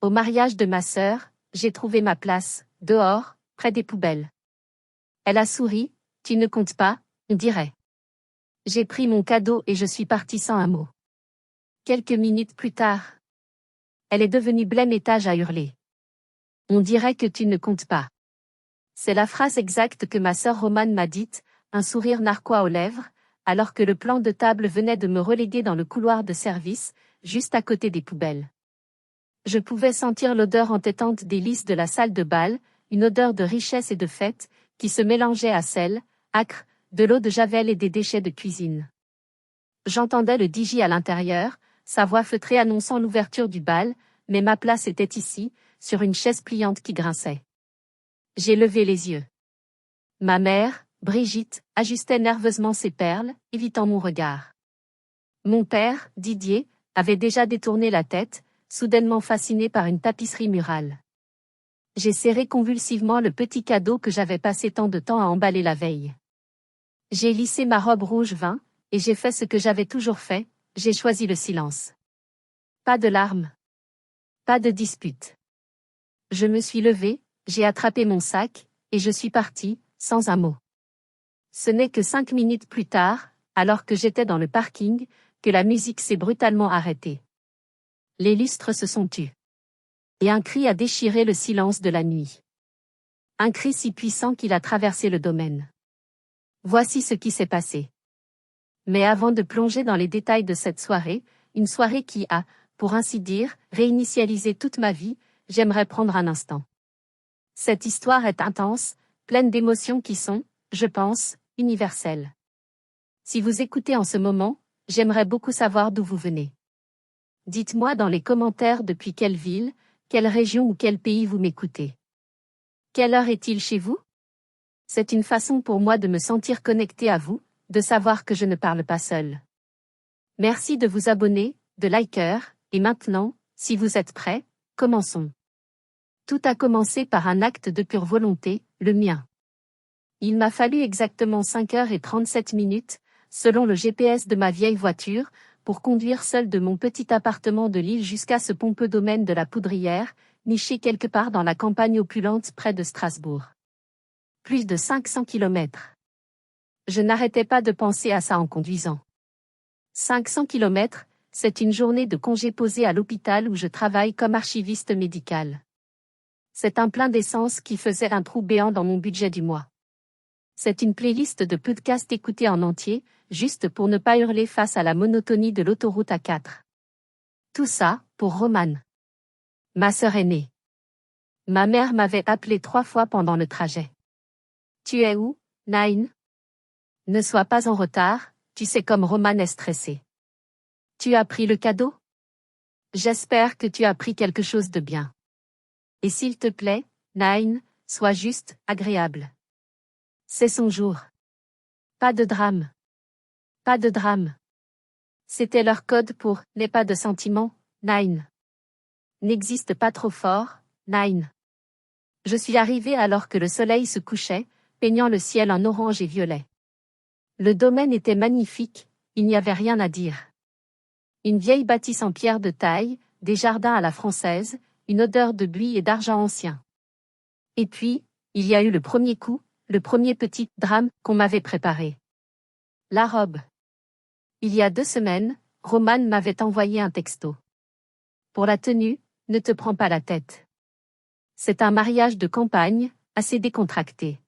Au mariage de ma sœur, j'ai trouvé ma place, dehors, près des poubelles. Elle a souri, tu ne comptes pas, on dirait. J'ai pris mon cadeau et je suis partie sans un mot. Quelques minutes plus tard, elle est devenue blême et à hurler. On dirait que tu ne comptes pas. C'est la phrase exacte que ma sœur Romane m'a dite, un sourire narquois aux lèvres, alors que le plan de table venait de me reléguer dans le couloir de service, juste à côté des poubelles. Je pouvais sentir l'odeur entêtante des lys de la salle de bal, une odeur de richesse et de fête, qui se mélangeait à celle, âcre, de l'eau de javel et des déchets de cuisine. J'entendais le DJ à l'intérieur, sa voix feutrée annonçant l'ouverture du bal, mais ma place était ici, sur une chaise pliante qui grinçait. J'ai levé les yeux. Ma mère, Brigitte, ajustait nerveusement ses perles, évitant mon regard. Mon père, Didier, avait déjà détourné la tête, soudainement fasciné par une tapisserie murale. J'ai serré convulsivement le petit cadeau que j'avais passé tant de temps à emballer la veille. J'ai lissé ma robe rouge vin, et j'ai fait ce que j'avais toujours fait, j'ai choisi le silence. Pas de larmes. Pas de dispute. Je me suis levée, j'ai attrapé mon sac, et je suis partie, sans un mot. Ce n'est que 5 minutes plus tard, alors que j'étais dans le parking, que la musique s'est brutalement arrêtée. Les lustres se sont tus. Et un cri a déchiré le silence de la nuit. Un cri si puissant qu'il a traversé le domaine. Voici ce qui s'est passé. Mais avant de plonger dans les détails de cette soirée, une soirée qui a, pour ainsi dire, réinitialisé toute ma vie, j'aimerais prendre un instant. Cette histoire est intense, pleine d'émotions qui sont, je pense, universelles. Si vous écoutez en ce moment, j'aimerais beaucoup savoir d'où vous venez. Dites-moi dans les commentaires depuis quelle ville, quelle région ou quel pays vous m'écoutez. Quelle heure est-il chez vous? C'est une façon pour moi de me sentir connecté à vous, de savoir que je ne parle pas seul. Merci de vous abonner, de liker, et maintenant, si vous êtes prêts, commençons. Tout a commencé par un acte de pure volonté, le mien. Il m'a fallu exactement 5h37, selon le GPS de ma vieille voiture, pour conduire seul de mon petit appartement de Lille jusqu'à ce pompeux domaine de la Poudrière, niché quelque part dans la campagne opulente près de Strasbourg. Plus de 500 kilomètres. Je n'arrêtais pas de penser à ça en conduisant. 500 kilomètres, c'est une journée de congé posée à l'hôpital où je travaille comme archiviste médical. C'est un plein d'essence qui faisait un trou béant dans mon budget du mois. C'est une playlist de podcasts écoutés en entier, juste pour ne pas hurler face à la monotonie de l'autoroute A4. Tout ça, pour Romane. Ma sœur aînée. Ma mère m'avait appelé 3 fois pendant le trajet. Tu es où, Naïn? Ne sois pas en retard, tu sais comme Romane est stressée. Tu as pris le cadeau? J'espère que tu as pris quelque chose de bien. Et s'il te plaît, Naïn, sois juste, agréable. C'est son jour. Pas de drame. Pas de drame. C'était leur code pour « n'aie pas de sentiments, Naïn. N'existe pas trop fort, Naïn. » Je suis arrivée alors que le soleil se couchait, peignant le ciel en orange et violet. Le domaine était magnifique, il n'y avait rien à dire. Une vieille bâtisse en pierre de taille, des jardins à la française, une odeur de buis et d'argent ancien. Et puis, il y a eu le premier coup, le premier petit drame qu'on m'avait préparé. La robe. Il y a 2 semaines, Romane m'avait envoyé un texto. Pour la tenue, ne te prends pas la tête. C'est un mariage de campagne, assez décontracté.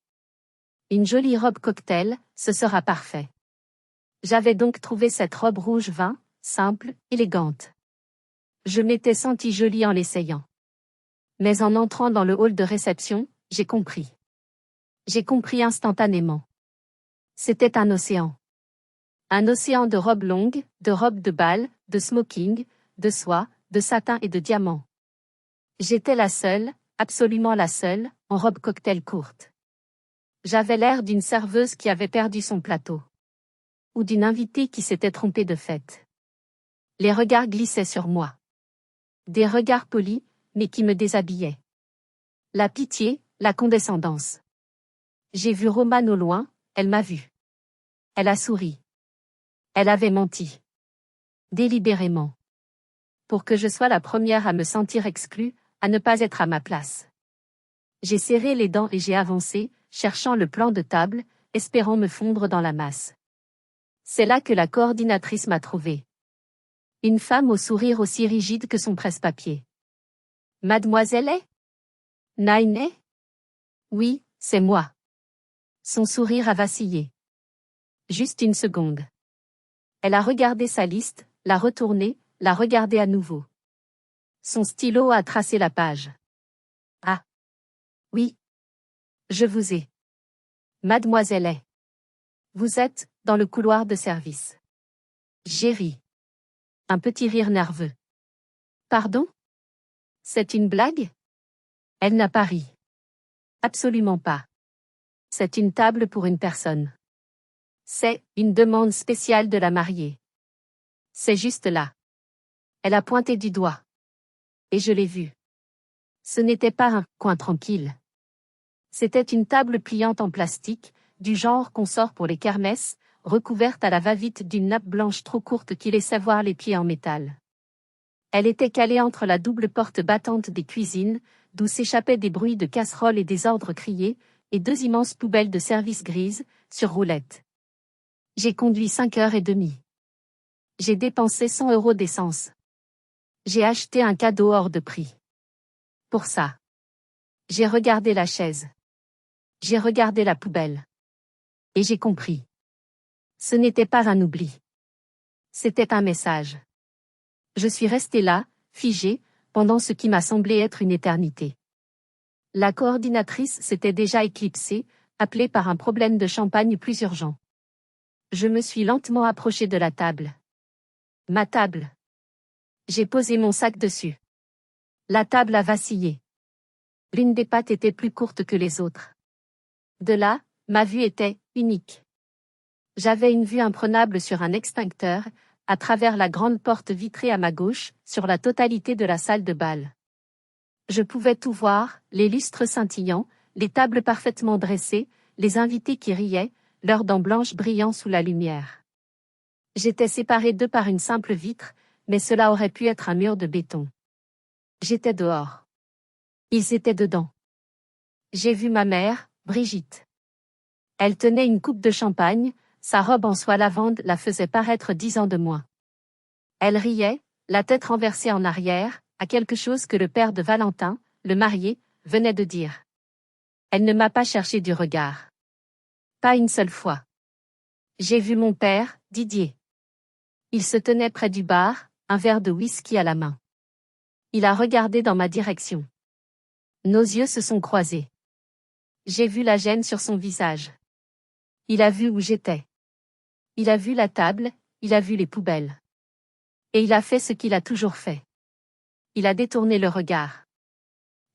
Une jolie robe cocktail, ce sera parfait. J'avais donc trouvé cette robe rouge vin, simple, élégante. Je m'étais sentie jolie en l'essayant. Mais en entrant dans le hall de réception, j'ai compris. J'ai compris instantanément. C'était un océan. Un océan de robes longues, de robes de bal, de smoking, de soie, de satin et de diamants. J'étais la seule, absolument la seule, en robe cocktail courte. J'avais l'air d'une serveuse qui avait perdu son plateau. Ou d'une invitée qui s'était trompée de fête. Les regards glissaient sur moi. Des regards polis, mais qui me déshabillaient. La pitié, la condescendance. J'ai vu Romane au loin, elle m'a vu. Elle a souri. Elle avait menti. Délibérément. Pour que je sois la première à me sentir exclue, à ne pas être à ma place. J'ai serré les dents et j'ai avancé, cherchant le plan de table, espérant me fondre dans la masse. C'est là que la coordinatrice m'a trouvé. Une femme au sourire aussi rigide que son presse-papier. Mademoiselle est? Nine est? Oui, c'est moi. Son sourire a vacillé. Juste une seconde. Elle a regardé sa liste, l'a retournée, l'a regardée à nouveau. Son stylo a tracé la page. Ah. Oui. Je vous ai. Mademoiselle est. Vous êtes, dans le couloir de service. J'ai ri. Un petit rire nerveux. Pardon? C'est une blague? Elle n'a pas ri. Absolument pas. C'est une table pour une personne. C'est une demande spéciale de la mariée. C'est juste là. Elle a pointé du doigt. Et je l'ai vu. Ce n'était pas un coin tranquille. C'était une table pliante en plastique, du genre qu'on sort pour les kermesses, recouverte à la va-vite d'une nappe blanche trop courte qui laissait voir les pieds en métal. Elle était calée entre la double porte battante des cuisines, d'où s'échappaient des bruits de casseroles et des ordres criés, et deux immenses poubelles de service grises, sur roulettes. J'ai conduit 5 heures et demie. J'ai dépensé 100 € d'essence. J'ai acheté un cadeau hors de prix. Pour ça. J'ai regardé la chaise. J'ai regardé la poubelle. Et j'ai compris. Ce n'était pas un oubli. C'était un message. Je suis resté là, figé, pendant ce qui m'a semblé être une éternité. La coordinatrice s'était déjà éclipsée, appelée par un problème de champagne plus urgent. Je me suis lentement approché de la table. Ma table. J'ai posé mon sac dessus. La table a vacillé. L'une des pattes était plus courte que les autres. De là, ma vue était unique. J'avais une vue imprenable sur un extincteur, à travers la grande porte vitrée à ma gauche, sur la totalité de la salle de bal. Je pouvais tout voir, les lustres scintillants, les tables parfaitement dressées, les invités qui riaient, leurs dents blanches brillant sous la lumière. J'étais séparé d'eux par une simple vitre, mais cela aurait pu être un mur de béton. J'étais dehors. Ils étaient dedans. J'ai vu ma mère, Brigitte. Elle tenait une coupe de champagne, sa robe en soie lavande la faisait paraître 10 ans de moins. Elle riait, la tête renversée en arrière, à quelque chose que le père de Valentin, le marié, venait de dire. Elle ne m'a pas cherché du regard. Pas une seule fois. J'ai vu mon père, Didier. Il se tenait près du bar, un verre de whisky à la main. Il a regardé dans ma direction. Nos yeux se sont croisés. J'ai vu la gêne sur son visage. Il a vu où j'étais. Il a vu la table, il a vu les poubelles. Et il a fait ce qu'il a toujours fait. Il a détourné le regard.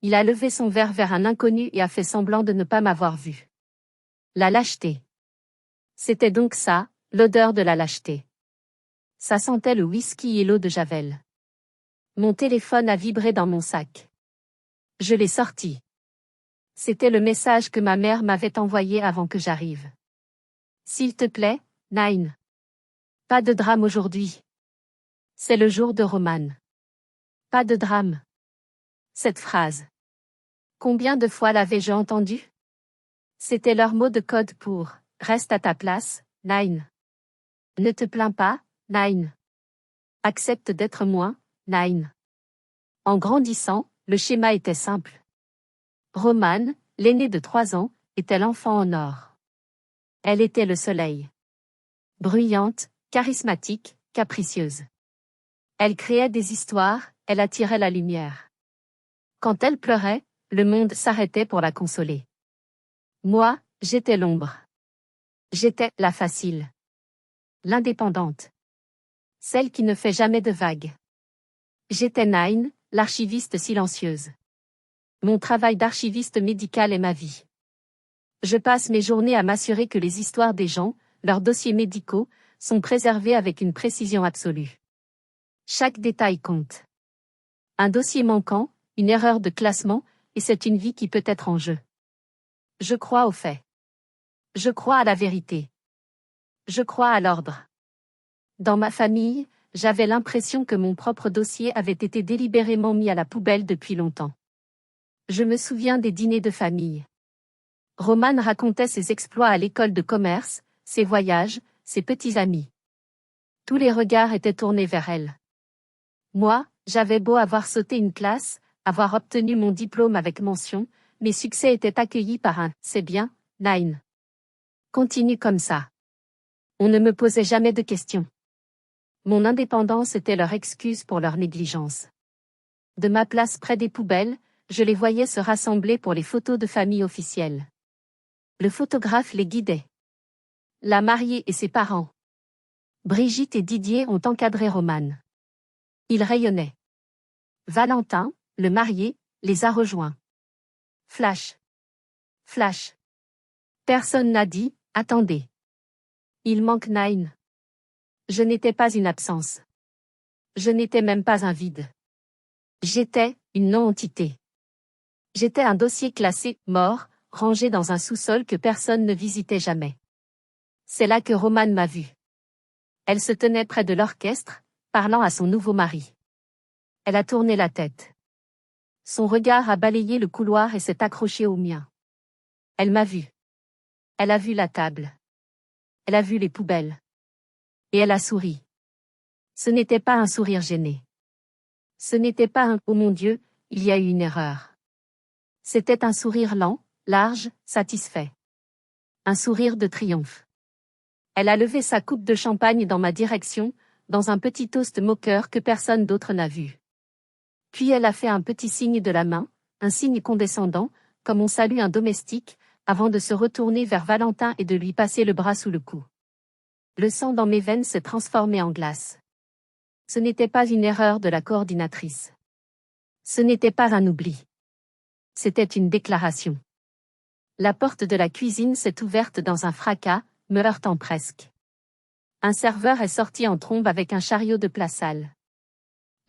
Il a levé son verre vers un inconnu et a fait semblant de ne pas m'avoir vu. La lâcheté. C'était donc ça, l'odeur de la lâcheté. Ça sentait le whisky et l'eau de Javel. Mon téléphone a vibré dans mon sac. Je l'ai sorti. C'était le message que ma mère m'avait envoyé avant que j'arrive. S'il te plaît, Nine. Pas de drame aujourd'hui. C'est le jour de Roman. Pas de drame. Cette phrase. Combien de fois l'avais-je entendue? C'était leur mot de code pour « Reste à ta place, Nine. Ne te plains pas, Nine. Accepte d'être moins, Nine. » En grandissant, le schéma était simple. Romane, l'aînée de 3 ans, était l'enfant en or. Elle était le soleil. Bruyante, charismatique, capricieuse. Elle créait des histoires, elle attirait la lumière. Quand elle pleurait, le monde s'arrêtait pour la consoler. Moi, j'étais l'ombre. J'étais la facile. L'indépendante. Celle qui ne fait jamais de vagues. J'étais Nine, l'archiviste silencieuse. Mon travail d'archiviste médical est ma vie. Je passe mes journées à m'assurer que les histoires des gens, leurs dossiers médicaux, sont préservés avec une précision absolue. Chaque détail compte. Un dossier manquant, une erreur de classement, et c'est une vie qui peut être en jeu. Je crois aux faits. Je crois à la vérité. Je crois à l'ordre. Dans ma famille, j'avais l'impression que mon propre dossier avait été délibérément mis à la poubelle depuis longtemps. Je me souviens des dîners de famille. Romane racontait ses exploits à l'école de commerce, ses voyages, ses petits amis. Tous les regards étaient tournés vers elle. Moi, j'avais beau avoir sauté une classe, avoir obtenu mon diplôme avec mention, mes succès étaient accueillis par un « c'est bien, Nine. Continue comme ça ». On ne me posait jamais de questions. Mon indépendance était leur excuse pour leur négligence. De ma place près des poubelles, je les voyais se rassembler pour les photos de famille officielles. Le photographe les guidait. La mariée et ses parents. Brigitte et Didier ont encadré Romane. Ils rayonnaient. Valentin, le marié, les a rejoints. Flash. Flash. Personne n'a dit « attendez ». Il manque Nine. Je n'étais pas une absence. Je n'étais même pas un vide. J'étais une non-entité. J'étais un dossier classé « mort », rangé dans un sous-sol que personne ne visitait jamais. C'est là que Romane m'a vue. Elle se tenait près de l'orchestre, parlant à son nouveau mari. Elle a tourné la tête. Son regard a balayé le couloir et s'est accroché au mien. Elle m'a vue. Elle a vu la table. Elle a vu les poubelles. Et elle a souri. Ce n'était pas un sourire gêné. Ce n'était pas un « oh mon Dieu, il y a eu une erreur ». C'était un sourire lent, large, satisfait. Un sourire de triomphe. Elle a levé sa coupe de champagne dans ma direction, dans un petit toast moqueur que personne d'autre n'a vu. Puis elle a fait un petit signe de la main, un signe condescendant, comme on salue un domestique, avant de se retourner vers Valentin et de lui passer le bras sous le cou. Le sang dans mes veines s'est transformé en glace. Ce n'était pas une erreur de la coordinatrice. Ce n'était pas un oubli. C'était une déclaration. La porte de la cuisine s'est ouverte dans un fracas, me heurtant presque. Un serveur est sorti en trombe avec un chariot de plaçal.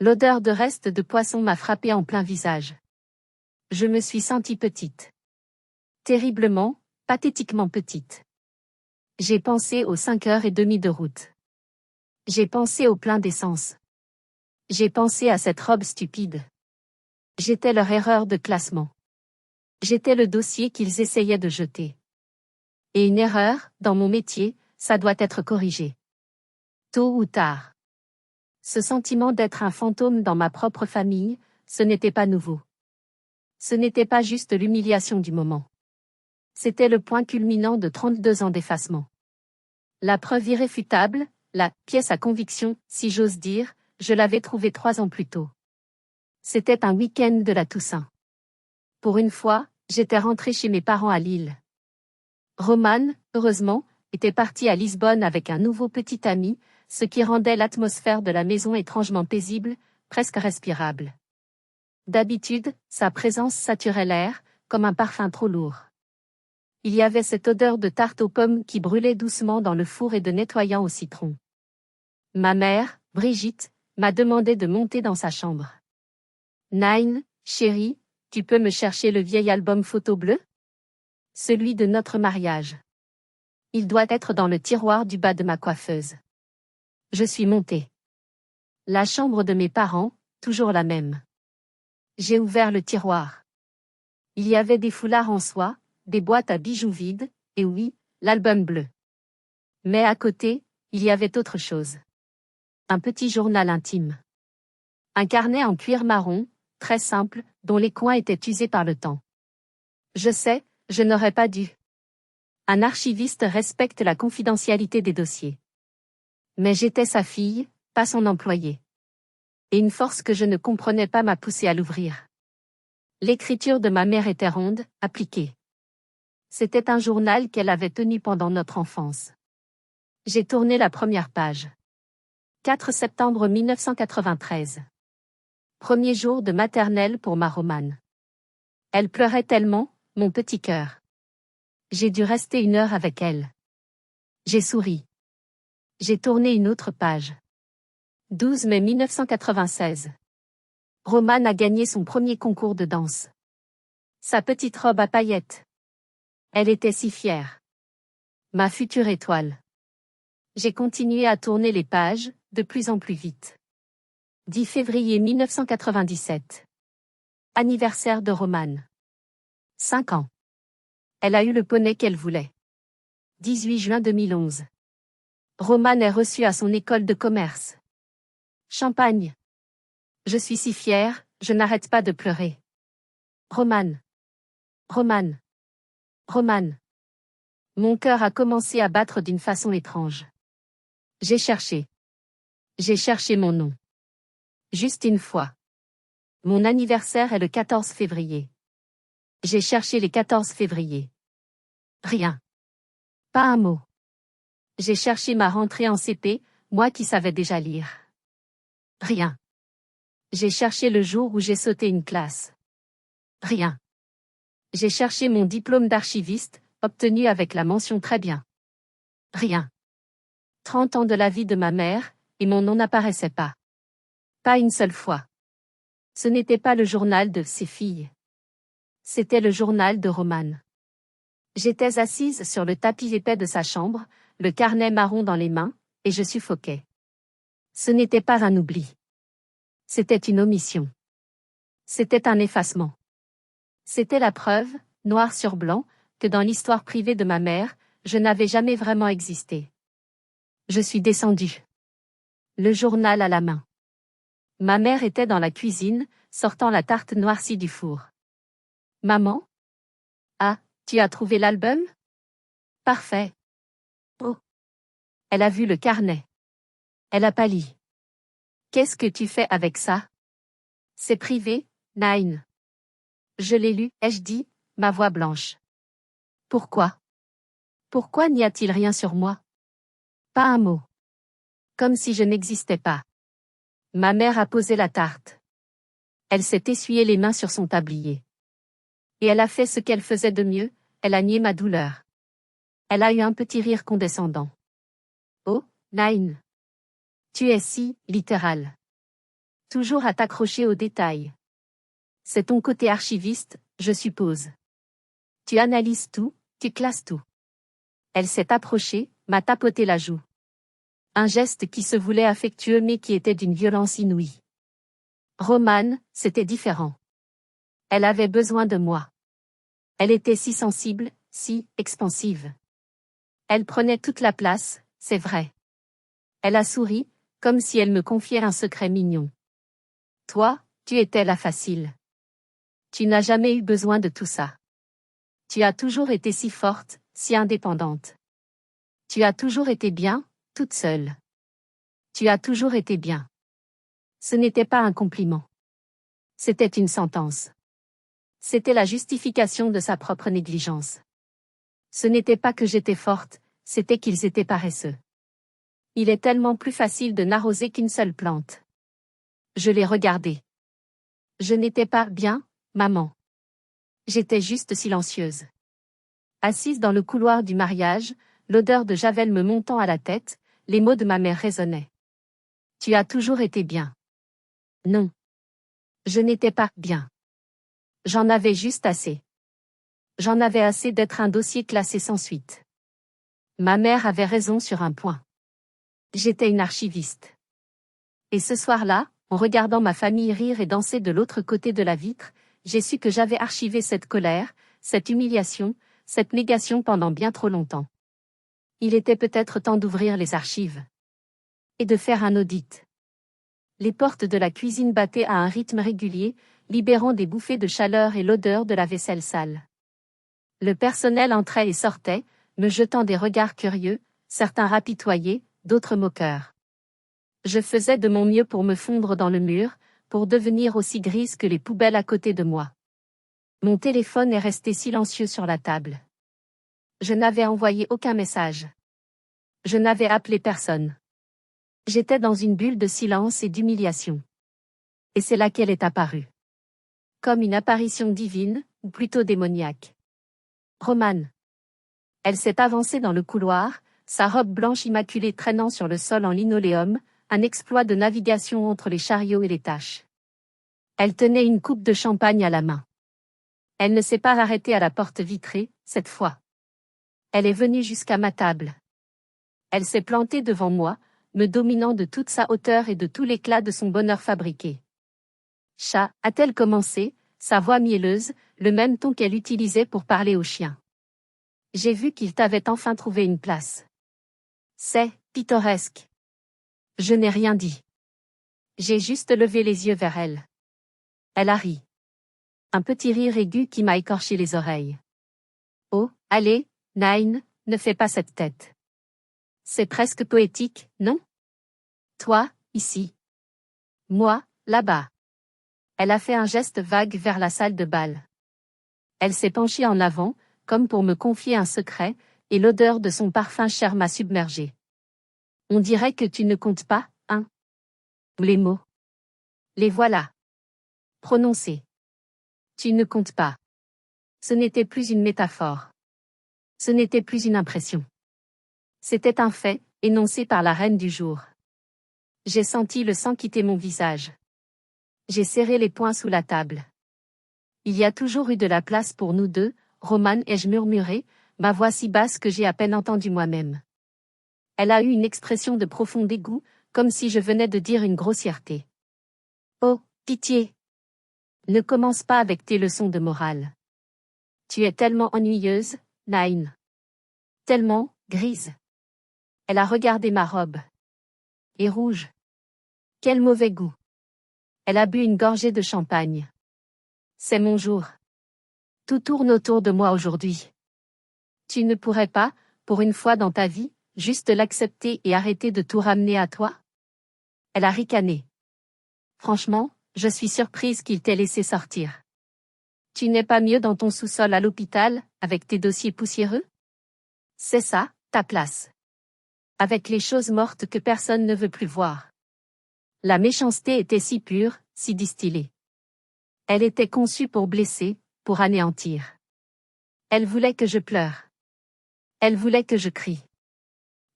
L'odeur de restes de poisson m'a frappé en plein visage. Je me suis sentie petite. Terriblement, pathétiquement petite. J'ai pensé aux 5h30 de route. J'ai pensé au plein d'essence. J'ai pensé à cette robe stupide. J'étais leur erreur de classement. J'étais le dossier qu'ils essayaient de jeter. Et une erreur, dans mon métier, ça doit être corrigé. Tôt ou tard. Ce sentiment d'être un fantôme dans ma propre famille, ce n'était pas nouveau. Ce n'était pas juste l'humiliation du moment. C'était le point culminant de 32 ans d'effacement. La preuve irréfutable, la pièce à conviction, si j'ose dire, je l'avais trouvée 3 ans plus tôt. C'était un week-end de la Toussaint. Pour une fois, j'étais rentrée chez mes parents à Lille. Romane, heureusement, était partie à Lisbonne avec un nouveau petit ami, ce qui rendait l'atmosphère de la maison étrangement paisible, presque respirable. D'habitude, sa présence saturait l'air, comme un parfum trop lourd. Il y avait cette odeur de tarte aux pommes qui brûlait doucement dans le four et de nettoyant au citron. Ma mère, Brigitte, m'a demandé de monter dans sa chambre. « Nine, chérie, tu peux me chercher le vieil album photo bleu ? Celui de notre mariage. Il doit être dans le tiroir du bas de ma coiffeuse. » Je suis montée. La chambre de mes parents, toujours la même. J'ai ouvert le tiroir. Il y avait des foulards en soie, des boîtes à bijoux vides, et oui, l'album bleu. Mais à côté, il y avait autre chose. Un petit journal intime. Un carnet en cuir marron, très simple, dont les coins étaient usés par le temps. Je sais, je n'aurais pas dû. Un archiviste respecte la confidentialité des dossiers. Mais j'étais sa fille, pas son employée. Et une force que je ne comprenais pas m'a poussé à l'ouvrir. L'écriture de ma mère était ronde, appliquée. C'était un journal qu'elle avait tenu pendant notre enfance. J'ai tourné la première page. 4 septembre 1993. Premier jour de maternelle pour ma Romane. Elle pleurait tellement, mon petit cœur. J'ai dû rester 1 heure avec elle. J'ai souri. J'ai tourné une autre page. 12 mai 1996. Romane a gagné son premier concours de danse. Sa petite robe à paillettes. Elle était si fière. Ma future étoile. J'ai continué à tourner les pages, de plus en plus vite. 10 février 1997. Anniversaire de Romane. 5 ans. Elle a eu le poney qu'elle voulait. 18 juin 2011. Romane est reçue à son école de commerce. Champagne. Je suis si fière, je n'arrête pas de pleurer. Romane. Romane. Romane. Mon cœur a commencé à battre d'une façon étrange. J'ai cherché. J'ai cherché mon nom. Juste une fois. Mon anniversaire est le 14 février. J'ai cherché les 14 février. Rien. Pas un mot. J'ai cherché ma rentrée en CP, moi qui savais déjà lire. Rien. J'ai cherché le jour où j'ai sauté une classe. Rien. J'ai cherché mon diplôme d'archiviste, obtenu avec la mention très bien. Rien. 30 ans de la vie de ma mère, et mon nom n'apparaissait pas. Pas une seule fois. Ce n'était pas le journal de ses filles. C'était le journal de Romane. J'étais assise sur le tapis épais de sa chambre, le carnet marron dans les mains, et je suffoquais. Ce n'était pas un oubli. C'était une omission. C'était un effacement. C'était la preuve, noir sur blanc, que dans l'histoire privée de ma mère, je n'avais jamais vraiment existé. Je suis descendue. Le journal à la main. Ma mère était dans la cuisine, sortant la tarte noircie du four. Maman? Ah, tu as trouvé l'album? Parfait. Oh. Elle a vu le carnet. Elle a pâli. Qu'est-ce que tu fais avec ça? C'est privé, Nine. Je l'ai lu, ai-je dit, ma voix blanche. Pourquoi? Pourquoi n'y a-t-il rien sur moi? Pas un mot. Comme si je n'existais pas. Ma mère a posé la tarte. Elle s'est essuyée les mains sur son tablier. Et elle a fait ce qu'elle faisait de mieux, elle a nié ma douleur. Elle a eu un petit rire condescendant. Oh, Nine. Tu es si, littéral. Toujours à t'accrocher aux détails. C'est ton côté archiviste, je suppose. Tu analyses tout, tu classes tout. Elle s'est approchée, m'a tapoté la joue. Un geste qui se voulait affectueux mais qui était d'une violence inouïe. Romane, c'était différent. Elle avait besoin de moi. Elle était si sensible, si expansive. Elle prenait toute la place, c'est vrai. Elle a souri, comme si elle me confiait un secret mignon. Toi, tu étais la facile. Tu n'as jamais eu besoin de tout ça. Tu as toujours été si forte, si indépendante. Tu as toujours été bien, toute seule. Tu as toujours été bien. Ce n'était pas un compliment. C'était une sentence. C'était la justification de sa propre négligence. Ce n'était pas que j'étais forte, c'était qu'ils étaient paresseux. Il est tellement plus facile de n'arroser qu'une seule plante. Je l'ai regardé. Je n'étais pas bien, maman. J'étais juste silencieuse. Assise dans le couloir du mariage, l'odeur de Javel me montant à la tête, les mots de ma mère résonnaient. Tu as toujours été bien. Non. Je n'étais pas bien. J'en avais juste assez. J'en avais assez d'être un dossier classé sans suite. Ma mère avait raison sur un point. J'étais une archiviste. Et ce soir-là, en regardant ma famille rire et danser de l'autre côté de la vitre, j'ai su que j'avais archivé cette colère, cette humiliation, cette négation pendant bien trop longtemps. Il était peut-être temps d'ouvrir les archives. Et de faire un audit. Les portes de la cuisine battaient à un rythme régulier, libérant des bouffées de chaleur et l'odeur de la vaisselle sale. Le personnel entrait et sortait, me jetant des regards curieux, certains rapitoyés, d'autres moqueurs. Je faisais de mon mieux pour me fondre dans le mur, pour devenir aussi grise que les poubelles à côté de moi. Mon téléphone est resté silencieux sur la table. Je n'avais envoyé aucun message. Je n'avais appelé personne. J'étais dans une bulle de silence et d'humiliation. Et c'est là qu'elle est apparue. Comme une apparition divine, ou plutôt démoniaque. Romane. Elle s'est avancée dans le couloir, sa robe blanche immaculée traînant sur le sol en linoléum, un exploit de navigation entre les chariots et les taches. Elle tenait une coupe de champagne à la main. Elle ne s'est pas arrêtée à la porte vitrée, cette fois. Elle est venue jusqu'à ma table. Elle s'est plantée devant moi, me dominant de toute sa hauteur et de tout l'éclat de son bonheur fabriqué. Chat, a-t-elle commencé, sa voix mielleuse, le même ton qu'elle utilisait pour parler au chien. J'ai vu qu'il t'avait enfin trouvé une place. C'est pittoresque. Je n'ai rien dit. J'ai juste levé les yeux vers elle. Elle a ri. Un petit rire aigu qui m'a écorché les oreilles. Oh, allez, Nine, ne fais pas cette tête. C'est presque poétique, non? Toi, ici. Moi, là-bas. Elle a fait un geste vague vers la salle de bal. Elle s'est penchée en avant, comme pour me confier un secret, et l'odeur de son parfum cher m'a submergée. On dirait que tu ne comptes pas, hein? Les mots. Les voilà. Prononcés. Tu ne comptes pas. Ce n'était plus une métaphore. Ce n'était plus une impression. C'était un fait, énoncé par la reine du jour. J'ai senti le sang quitter mon visage. J'ai serré les poings sous la table. Il y a toujours eu de la place pour nous deux, Roman, ai-je murmuré, ma voix si basse que j'ai à peine entendu moi-même. Elle a eu une expression de profond dégoût, comme si je venais de dire une grossièreté. Oh, pitié! Ne commence pas avec tes leçons de morale. Tu es tellement ennuyeuse, Nine. Tellement, grise. Elle a regardé ma robe. Et rouge. Quel mauvais goût. Elle a bu une gorgée de champagne. C'est mon jour. Tout tourne autour de moi aujourd'hui. Tu ne pourrais pas, pour une fois dans ta vie, juste l'accepter et arrêter de tout ramener à toi? Elle a ricané. Franchement, je suis surprise qu'il t'ait laissé sortir. Tu n'es pas mieux dans ton sous-sol à l'hôpital, avec tes dossiers poussiéreux? C'est ça, ta place. Avec les choses mortes que personne ne veut plus voir. La méchanceté était si pure, si distillée. Elle était conçue pour blesser, pour anéantir. Elle voulait que je pleure. Elle voulait que je crie.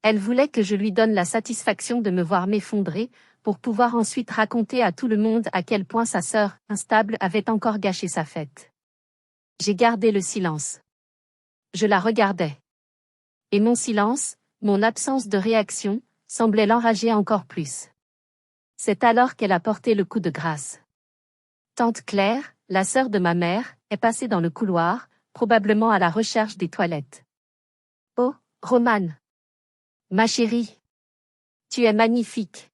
Elle voulait que je lui donne la satisfaction de me voir m'effondrer, pour pouvoir ensuite raconter à tout le monde à quel point sa sœur, instable, avait encore gâché sa fête. J'ai gardé le silence. Je la regardais. Et mon silence, mon absence de réaction, semblait l'enrager encore plus. C'est alors qu'elle a porté le coup de grâce. Tante Claire, la sœur de ma mère, est passée dans le couloir, probablement à la recherche des toilettes. Oh, Roman! Ma chérie! Tu es magnifique!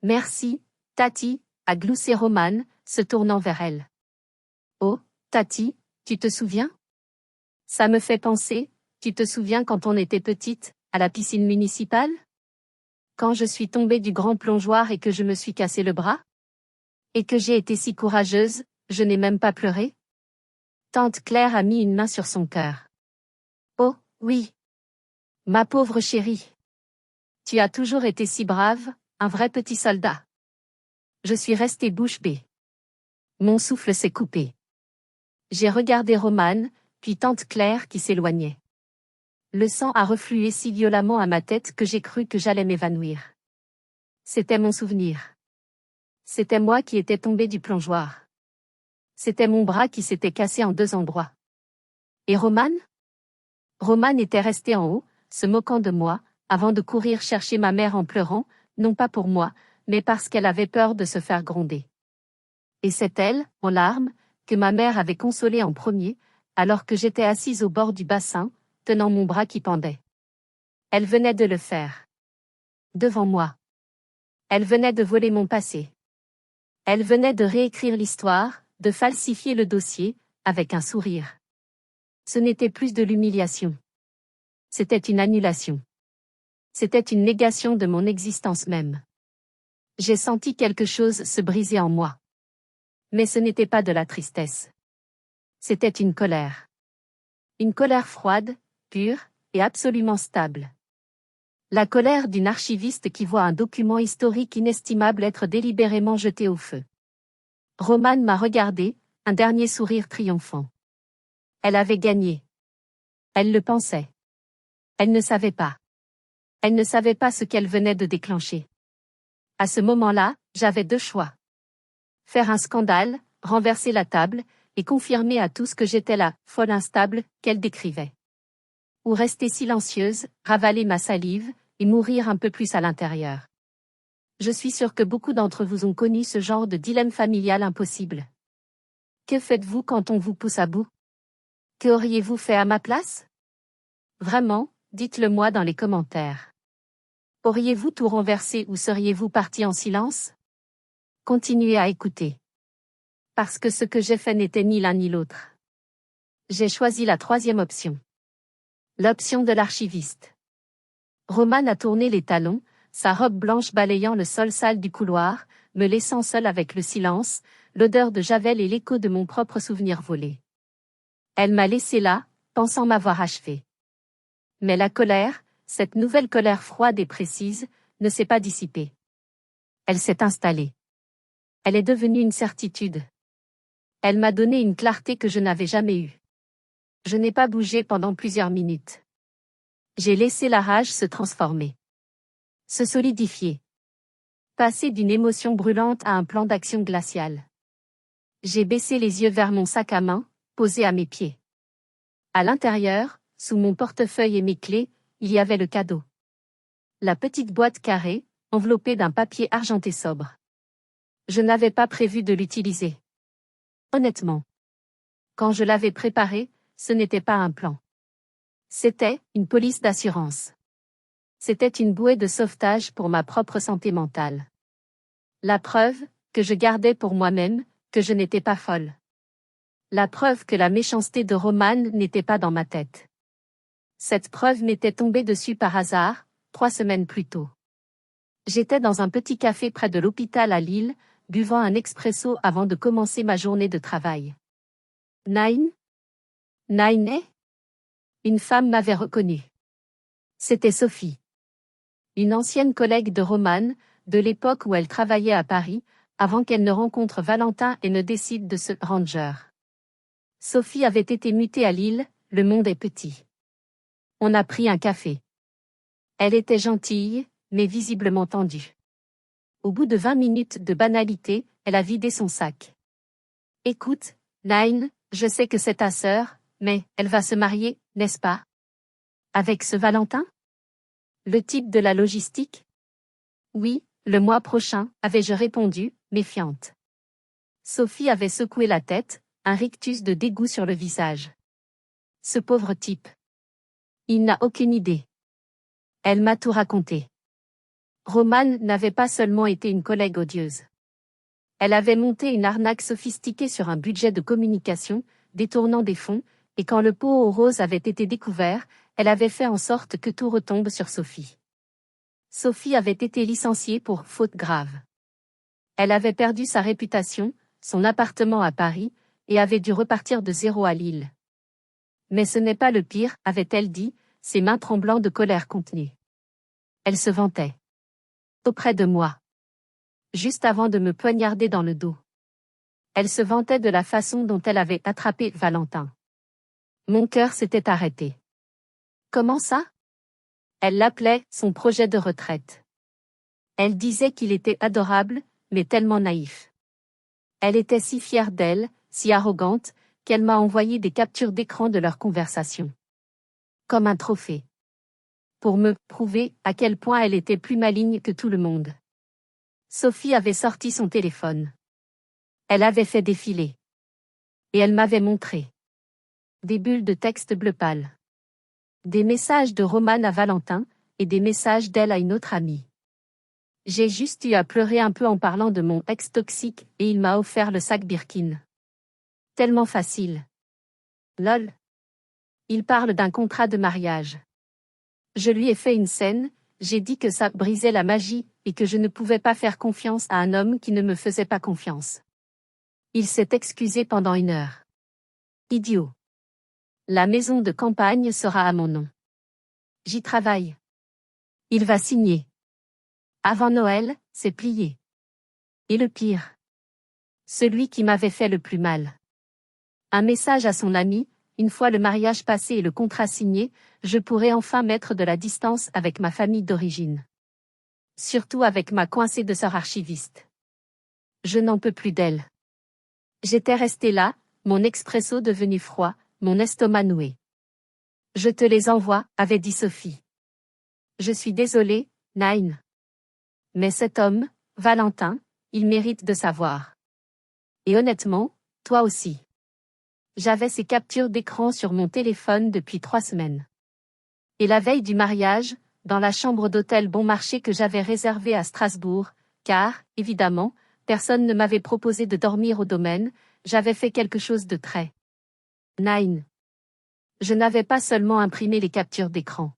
Merci, Tati, a gloussé Roman, se tournant vers elle. Oh, Tati, tu te souviens? Ça me fait penser, tu te souviens quand on était petite, à la piscine municipale? Quand je suis tombée du grand plongeoir et que je me suis cassé le bras? Et que j'ai été si courageuse, je n'ai même pas pleuré? Tante Claire a mis une main sur son cœur. Oh, oui. Ma pauvre chérie. Tu as toujours été si brave, un vrai petit soldat. Je suis restée bouche bée. Mon souffle s'est coupé. J'ai regardé Roman, puis tante Claire qui s'éloignait. Le sang a reflué si violemment à ma tête que j'ai cru que j'allais m'évanouir. C'était mon souvenir. C'était moi qui étais tombée du plongeoir. C'était mon bras qui s'était cassé en deux endroits. Et Roman? Roman était resté en haut, se moquant de moi, avant de courir chercher ma mère en pleurant, non pas pour moi, mais parce qu'elle avait peur de se faire gronder. Et c'est elle, en larmes, que ma mère avait consolée en premier, alors que j'étais assise au bord du bassin, tenant mon bras qui pendait. Elle venait de le faire. Devant moi. Elle venait de voler mon passé. Elle venait de réécrire l'histoire, de falsifier le dossier, avec un sourire. Ce n'était plus de l'humiliation. C'était une annulation. C'était une négation de mon existence même. J'ai senti quelque chose se briser en moi. Mais ce n'était pas de la tristesse. C'était une colère. Une colère froide, pure, et absolument stable. La colère d'une archiviste qui voit un document historique inestimable être délibérément jeté au feu. Roman m'a regardé, un dernier sourire triomphant. Elle avait gagné. Elle le pensait. Elle ne savait pas. Elle ne savait pas ce qu'elle venait de déclencher. À ce moment-là, j'avais deux choix. Faire un scandale, renverser la table, et confirmer à tous que j'étais la folle instable qu'elle décrivait. Ou rester silencieuse, ravaler ma salive, et mourir un peu plus à l'intérieur. Je suis sûre que beaucoup d'entre vous ont connu ce genre de dilemme familial impossible. Que faites-vous quand on vous pousse à bout? Que auriez-vous fait à ma place? Vraiment, dites-le moi dans les commentaires. Auriez-vous tout renversé ou seriez-vous parti en silence? Continuez à écouter. Parce que ce que j'ai fait n'était ni l'un ni l'autre. J'ai choisi la troisième option. L'option de l'archiviste. Roman a tourné les talons, sa robe blanche balayant le sol sale du couloir, me laissant seule avec le silence, l'odeur de javel et l'écho de mon propre souvenir volé. Elle m'a laissé là, pensant m'avoir achevé. Mais la colère, cette nouvelle colère froide et précise, ne s'est pas dissipée. Elle s'est installée. Elle est devenue une certitude. Elle m'a donné une clarté que je n'avais jamais eue. Je n'ai pas bougé pendant plusieurs minutes. J'ai laissé la rage se transformer. Se solidifier. Passer d'une émotion brûlante à un plan d'action glacial. J'ai baissé les yeux vers mon sac à main, posé à mes pieds. À l'intérieur, sous mon portefeuille et mes clés, il y avait le cadeau. La petite boîte carrée, enveloppée d'un papier argenté sobre. Je n'avais pas prévu de l'utiliser. Honnêtement. Quand je l'avais préparé, ce n'était pas un plan. C'était une police d'assurance. C'était une bouée de sauvetage pour ma propre santé mentale. La preuve, que je gardais pour moi-même, que je n'étais pas folle. La preuve que la méchanceté de Roman n'était pas dans ma tête. Cette preuve m'était tombée dessus par hasard, 3 semaines plus tôt. J'étais dans un petit café près de l'hôpital à Lille, buvant un expresso avant de commencer ma journée de travail. Nine? Nine? Une femme m'avait reconnue. C'était Sophie. Une ancienne collègue de Roman, de l'époque où elle travaillait à Paris, avant qu'elle ne rencontre Valentin et ne décide de se ranger. Sophie avait été mutée à Lille, le monde est petit. On a pris un café. Elle était gentille, mais visiblement tendue. Au bout de 20 minutes de banalité, elle a vidé son sac. Écoute, Nine, je sais que c'est ta sœur, mais elle va se marier, n'est-ce pas? Avec ce Valentin? Le type de la logistique? Oui, le mois prochain, avais-je répondu, méfiante. Sophie avait secoué la tête, un rictus de dégoût sur le visage. Ce pauvre type. Il n'a aucune idée. Elle m'a tout raconté. Romane n'avait pas seulement été une collègue odieuse. Elle avait monté une arnaque sophistiquée sur un budget de communication, détournant des fonds, et quand le pot aux roses avait été découvert, elle avait fait en sorte que tout retombe sur Sophie. Sophie avait été licenciée pour faute grave. Elle avait perdu sa réputation, son appartement à Paris, et avait dû repartir de zéro à Lille. Mais ce n'est pas le pire, avait-elle dit, ses mains tremblant de colère contenue. Elle se vantait. Auprès de moi. Juste avant de me poignarder dans le dos. Elle se vantait de la façon dont elle avait attrapé Valentin. Mon cœur s'était arrêté. Comment ça? Elle l'appelait son projet de retraite. Elle disait qu'il était adorable, mais tellement naïf. Elle était si fière d'elle, si arrogante, qu'elle m'a envoyé des captures d'écran de leur conversation. Comme un trophée. Pour me prouver à quel point elle était plus maligne que tout le monde. Sophie avait sorti son téléphone. Elle avait fait défiler. Et elle m'avait montré. Des bulles de texte bleu pâle. Des messages de Roman à Valentin, et des messages d'elle à une autre amie. J'ai juste eu à pleurer un peu en parlant de mon ex toxique et il m'a offert le sac Birkin. Tellement facile. Lol. Il parle d'un contrat de mariage. Je lui ai fait une scène, j'ai dit que ça brisait la magie et que je ne pouvais pas faire confiance à un homme qui ne me faisait pas confiance. Il s'est excusé pendant 1 heure. Idiot. La maison de campagne sera à mon nom. J'y travaille. Il va signer. Avant Noël, c'est plié. Et le pire. Celui qui m'avait fait le plus mal. Un message à son ami, une fois le mariage passé et le contrat signé, je pourrai enfin mettre de la distance avec ma famille d'origine. Surtout avec ma coincée de sœur archiviste. Je n'en peux plus d'elle. J'étais resté là, mon expresso devenu froid, mon estomac noué. Je te les envoie, avait dit Sophie. Je suis désolée, Nine. Mais cet homme, Valentin, il mérite de savoir. Et honnêtement, toi aussi. J'avais ces captures d'écran sur mon téléphone depuis 3 semaines. Et la veille du mariage, dans la chambre d'hôtel Bon Marché que j'avais réservée à Strasbourg, car, évidemment, personne ne m'avait proposé de dormir au domaine, j'avais fait quelque chose de très Nine. Je n'avais pas seulement imprimé les captures d'écran.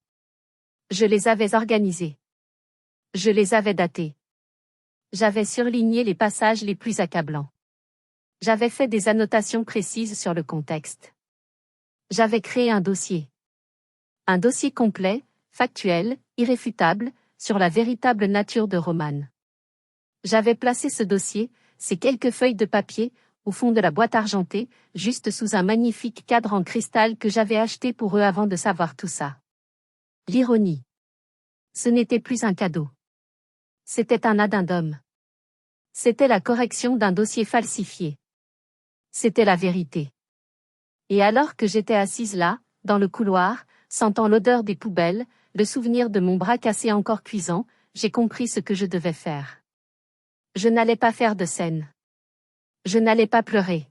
Je les avais organisées. Je les avais datées. J'avais surligné les passages les plus accablants. J'avais fait des annotations précises sur le contexte. J'avais créé un dossier. Un dossier complet, factuel, irréfutable, sur la véritable nature de Roman. J'avais placé ce dossier, ces quelques feuilles de papier, au fond de la boîte argentée, juste sous un magnifique cadre en cristal que j'avais acheté pour eux avant de savoir tout ça. L'ironie. Ce n'était plus un cadeau. C'était un addendum. C'était la correction d'un dossier falsifié. C'était la vérité. Et alors que j'étais assise là, dans le couloir, sentant l'odeur des poubelles, le souvenir de mon bras cassé encore cuisant, j'ai compris ce que je devais faire. Je n'allais pas faire de scène. Je n'allais pas pleurer.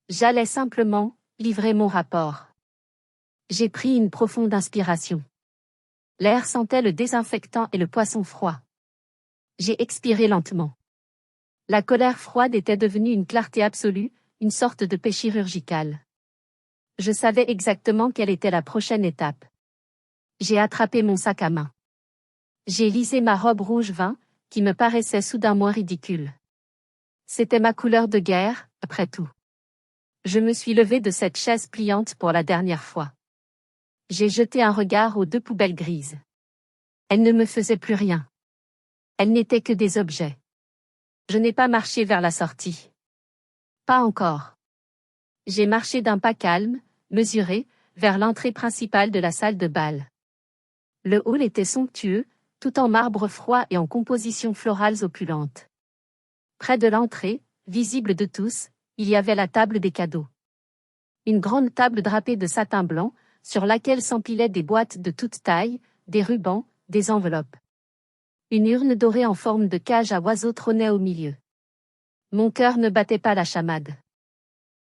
J'allais simplement livrer mon rapport. J'ai pris une profonde inspiration. L'air sentait le désinfectant et le poisson froid. J'ai expiré lentement. La colère froide était devenue une clarté absolue, une sorte de paix chirurgicale. Je savais exactement quelle était la prochaine étape. J'ai attrapé mon sac à main. J'ai lissé ma robe rouge vin, qui me paraissait soudain moins ridicule. C'était ma couleur de guerre, après tout. Je me suis levée de cette chaise pliante pour la dernière fois. J'ai jeté un regard aux 2 poubelles grises. Elles ne me faisaient plus rien. Elles n'étaient que des objets. Je n'ai pas marché vers la sortie. Pas encore. J'ai marché d'un pas calme, mesuré, vers l'entrée principale de la salle de bal. Le hall était somptueux, tout en marbre froid et en compositions florales opulentes. Près de l'entrée, visible de tous, il y avait la table des cadeaux. Une grande table drapée de satin blanc, sur laquelle s'empilaient des boîtes de toutes tailles, des rubans, des enveloppes. Une urne dorée en forme de cage à oiseaux trônait au milieu. Mon cœur ne battait pas la chamade.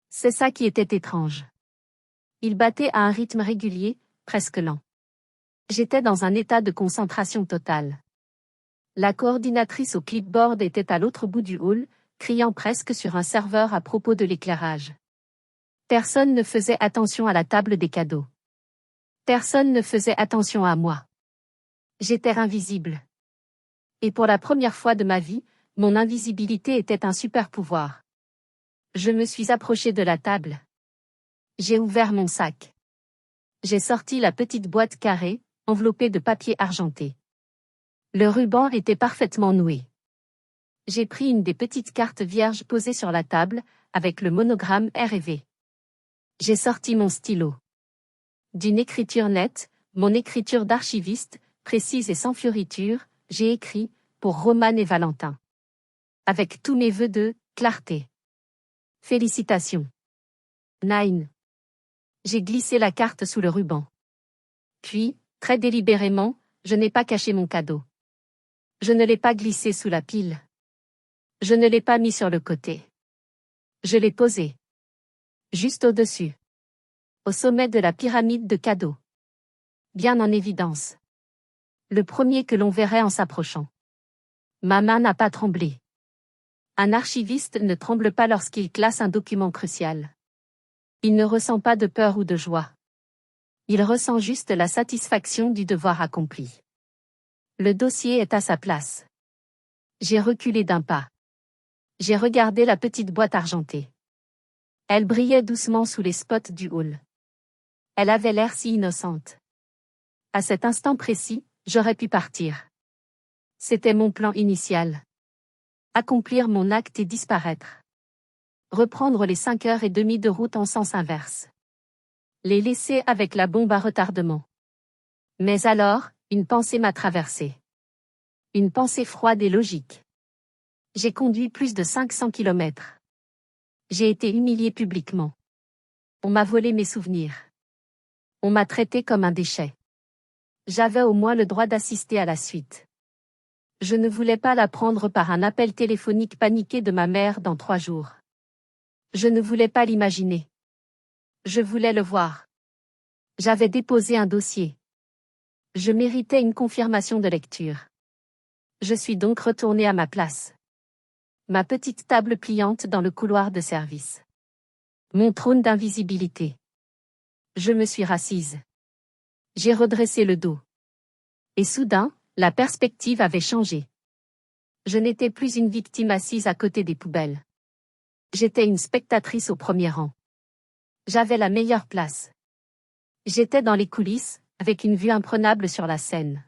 C'est ça qui était étrange. Il battait à un rythme régulier, presque lent. J'étais dans un état de concentration totale. La coordinatrice au clipboard était à l'autre bout du hall, criant presque sur un serveur à propos de l'éclairage. Personne ne faisait attention à la table des cadeaux. Personne ne faisait attention à moi. J'étais invisible. Et pour la première fois de ma vie, mon invisibilité était un super pouvoir. Je me suis approchée de la table. J'ai ouvert mon sac. J'ai sorti la petite boîte carrée, enveloppée de papier argenté. Le ruban était parfaitement noué. J'ai pris une des petites cartes vierges posées sur la table, avec le monogramme R&V. J'ai sorti mon stylo. D'une écriture nette, mon écriture d'archiviste, précise et sans fioriture, j'ai écrit, pour Roman et Valentin. Avec tous mes vœux de clarté. Félicitations. Nine. J'ai glissé la carte sous le ruban. Puis, très délibérément, je n'ai pas caché mon cadeau. Je ne l'ai pas glissé sous la pile. Je ne l'ai pas mis sur le côté. Je l'ai posé. Juste au-dessus. Au sommet de la pyramide de cadeaux. Bien en évidence. Le premier que l'on verrait en s'approchant. Ma main n'a pas tremblé. Un archiviste ne tremble pas lorsqu'il classe un document crucial. Il ne ressent pas de peur ou de joie. Il ressent juste la satisfaction du devoir accompli. Le dossier est à sa place. J'ai reculé d'un pas. J'ai regardé la petite boîte argentée. Elle brillait doucement sous les spots du hall. Elle avait l'air si innocente. À cet instant précis, j'aurais pu partir. C'était mon plan initial. Accomplir mon acte et disparaître. Reprendre les 5h30 de route en sens inverse. Les laisser avec la bombe à retardement. Mais alors, une pensée m'a traversé. Une pensée froide et logique. J'ai conduit plus de 500 kilomètres. J'ai été humilié publiquement. On m'a volé mes souvenirs. On m'a traité comme un déchet. J'avais au moins le droit d'assister à la suite. Je ne voulais pas la prendre par un appel téléphonique paniqué de ma mère dans 3 jours. Je ne voulais pas l'imaginer. Je voulais le voir. J'avais déposé un dossier. Je méritais une confirmation de lecture. Je suis donc retournée à ma place. Ma petite table pliante dans le couloir de service. Mon trône d'invisibilité. Je me suis rassise. J'ai redressé le dos. Et soudain, la perspective avait changé. Je n'étais plus une victime assise à côté des poubelles. J'étais une spectatrice au premier rang. J'avais la meilleure place. J'étais dans les coulisses, avec une vue imprenable sur la scène.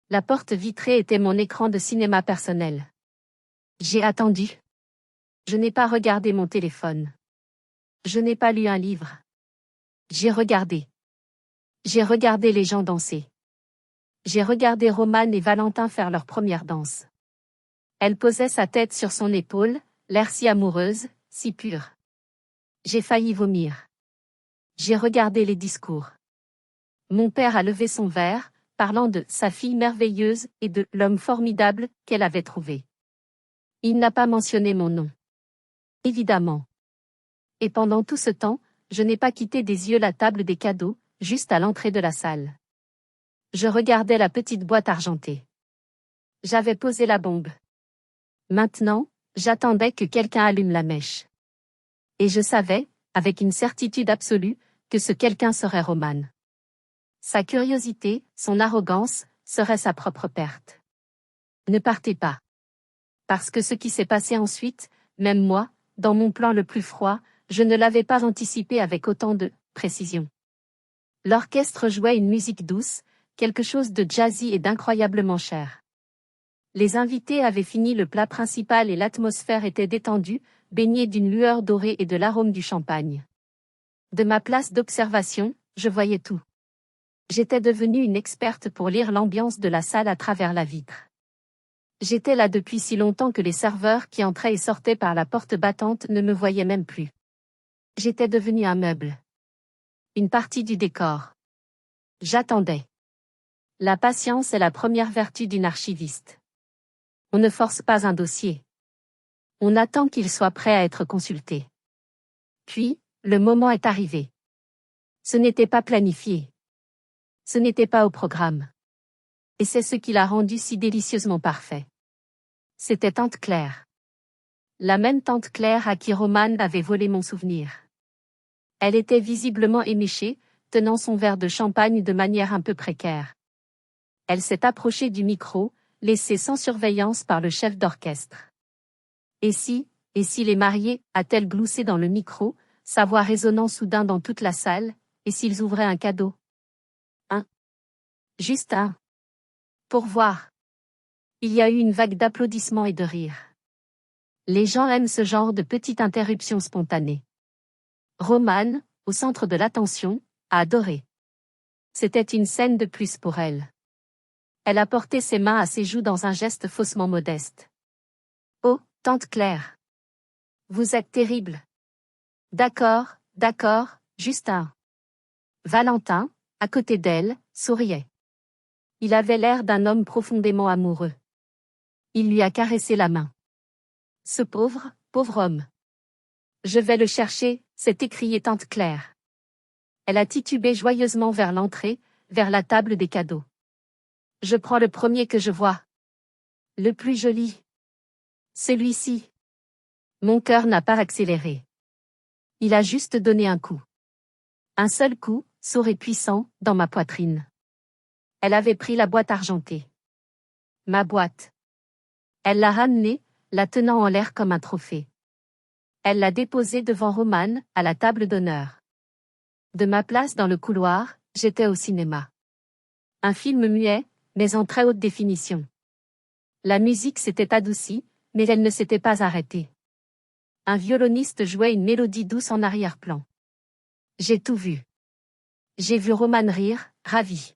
La porte vitrée était mon écran de cinéma personnel. J'ai attendu. Je n'ai pas regardé mon téléphone. Je n'ai pas lu un livre. J'ai regardé. J'ai regardé les gens danser. J'ai regardé Romane et Valentin faire leur première danse. Elle posait sa tête sur son épaule, l'air si amoureuse, si pure. J'ai failli vomir. J'ai regardé les discours. Mon père a levé son verre, parlant de sa fille merveilleuse et de l'homme formidable qu'elle avait trouvé. Il n'a pas mentionné mon nom. Évidemment. Et pendant tout ce temps, je n'ai pas quitté des yeux la table des cadeaux, juste à l'entrée de la salle. Je regardais la petite boîte argentée. J'avais posé la bombe. Maintenant, j'attendais que quelqu'un allume la mèche. Et je savais, avec une certitude absolue, que ce quelqu'un serait Romane. Sa curiosité, son arrogance, serait sa propre perte. Ne partez pas. Parce que ce qui s'est passé ensuite, même moi, dans mon plan le plus froid, je ne l'avais pas anticipé avec autant de précision. L'orchestre jouait une musique douce, quelque chose de jazzy et d'incroyablement cher. Les invités avaient fini le plat principal et l'atmosphère était détendue, baignée d'une lueur dorée et de l'arôme du champagne. De ma place d'observation, je voyais tout. J'étais devenue une experte pour lire l'ambiance de la salle à travers la vitre. J'étais là depuis si longtemps que les serveurs qui entraient et sortaient par la porte battante ne me voyaient même plus. J'étais devenue un meuble. Une partie du décor. J'attendais. La patience est la première vertu d'une archiviste. On ne force pas un dossier. On attend qu'il soit prêt à être consulté. Puis, le moment est arrivé. Ce n'était pas planifié. Ce n'était pas au programme. Et c'est ce qui l'a rendu si délicieusement parfait. C'était Tante Claire. La même Tante Claire à qui Romane avait volé mon souvenir. Elle était visiblement éméchée, tenant son verre de champagne de manière un peu précaire. Elle s'est approchée du micro, laissée sans surveillance par le chef d'orchestre. Et si les mariés, a-t-elle gloussé dans le micro, sa voix résonnant soudain dans toute la salle, et s'ils ouvraient un cadeau? Juste un. Pour voir. Il y a eu une vague d'applaudissements et de rires. Les gens aiment ce genre de petite interruption spontanée. Romane, au centre de l'attention, a adoré. C'était une scène de plus pour elle. Elle a porté ses mains à ses joues dans un geste faussement modeste. Oh, Tante Claire. Vous êtes terrible. D'accord, juste un. Valentin, à côté d'elle, souriait. Il avait l'air d'un homme profondément amoureux. Il lui a caressé la main. Ce pauvre homme. Je vais le chercher, s'est écriée Tante Claire. Elle a titubé joyeusement vers l'entrée, vers la table des cadeaux. Je prends le premier que je vois. Le plus joli. Celui-ci. Mon cœur n'a pas accéléré. Il a juste donné un coup. Un seul coup, sourd et puissant, dans ma poitrine. Elle avait pris la boîte argentée. Ma boîte. Elle l'a ramenée, la tenant en l'air comme un trophée. Elle l'a déposée devant Romane, à la table d'honneur. De ma place dans le couloir, j'étais au cinéma. Un film muet, mais en très haute définition. La musique s'était adoucie, mais elle ne s'était pas arrêtée. Un violoniste jouait une mélodie douce en arrière-plan. J'ai tout vu. J'ai vu Romane rire, ravie.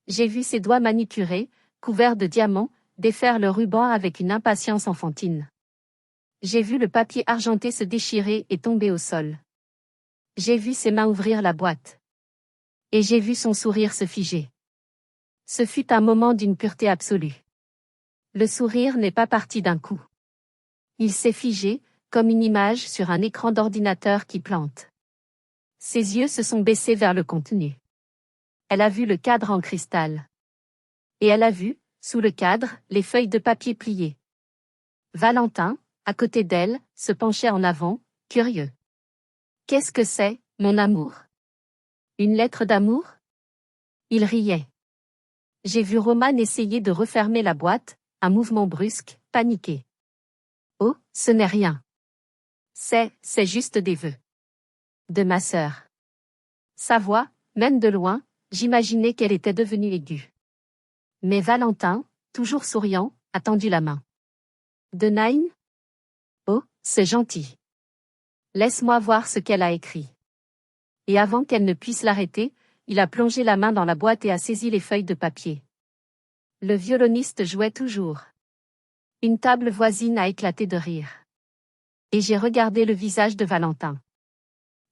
J'ai vu ses doigts manucurés, couverts de diamants, défaire le ruban avec une impatience enfantine. J'ai vu le papier argenté se déchirer et tomber au sol. J'ai vu ses mains ouvrir la boîte. Et j'ai vu son sourire se figer. Ce fut un moment d'une pureté absolue. Le sourire n'est pas parti d'un coup. Il s'est figé, comme une image sur un écran d'ordinateur qui plante. Ses yeux se sont baissés vers le contenu. Elle a vu le cadre en cristal. Et elle a vu, sous le cadre, les feuilles de papier pliées. Valentin, à côté d'elle, se penchait en avant, curieux. Qu'est-ce que c'est, mon amour? Une lettre d'amour? Il riait. J'ai vu Roman essayer de refermer la boîte, un mouvement brusque, paniqué. Oh, ce n'est rien. C'est juste des vœux. De ma sœur. Sa voix, même de loin, j'imaginais qu'elle était devenue aiguë. Mais Valentin, toujours souriant, a tendu la main. De Nine? Oh, c'est gentil. Laisse-moi voir ce qu'elle a écrit. Et avant qu'elle ne puisse l'arrêter, il a plongé la main dans la boîte et a saisi les feuilles de papier. Le violoniste jouait toujours. Une table voisine a éclaté de rire. Et j'ai regardé le visage de Valentin.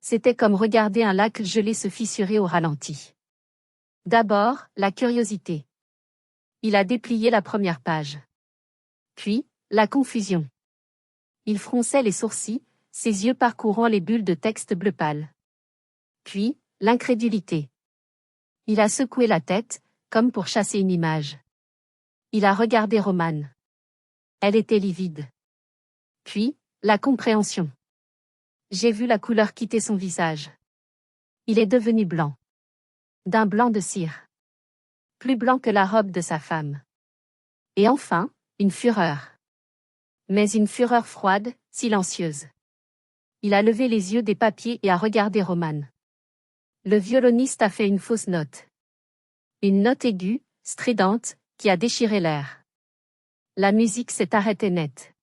C'était comme regarder un lac gelé se fissurer au ralenti. D'abord, la curiosité. Il a déplié la première page. Puis, la confusion. Il fronçait les sourcils, ses yeux parcourant les bulles de texte bleu pâle. Puis, l'incrédulité. Il a secoué la tête, comme pour chasser une image. Il a regardé Romane. Elle était livide. Puis, la compréhension. J'ai vu la couleur quitter son visage. Il est devenu blanc. D'un blanc de cire. Plus blanc que la robe de sa femme. Et enfin, une fureur. Mais une fureur froide, silencieuse. Il a levé les yeux des papiers et a regardé Romane. Le violoniste a fait une fausse note. Une note aiguë, stridente, qui a déchiré l'air. La musique s'est arrêtée net.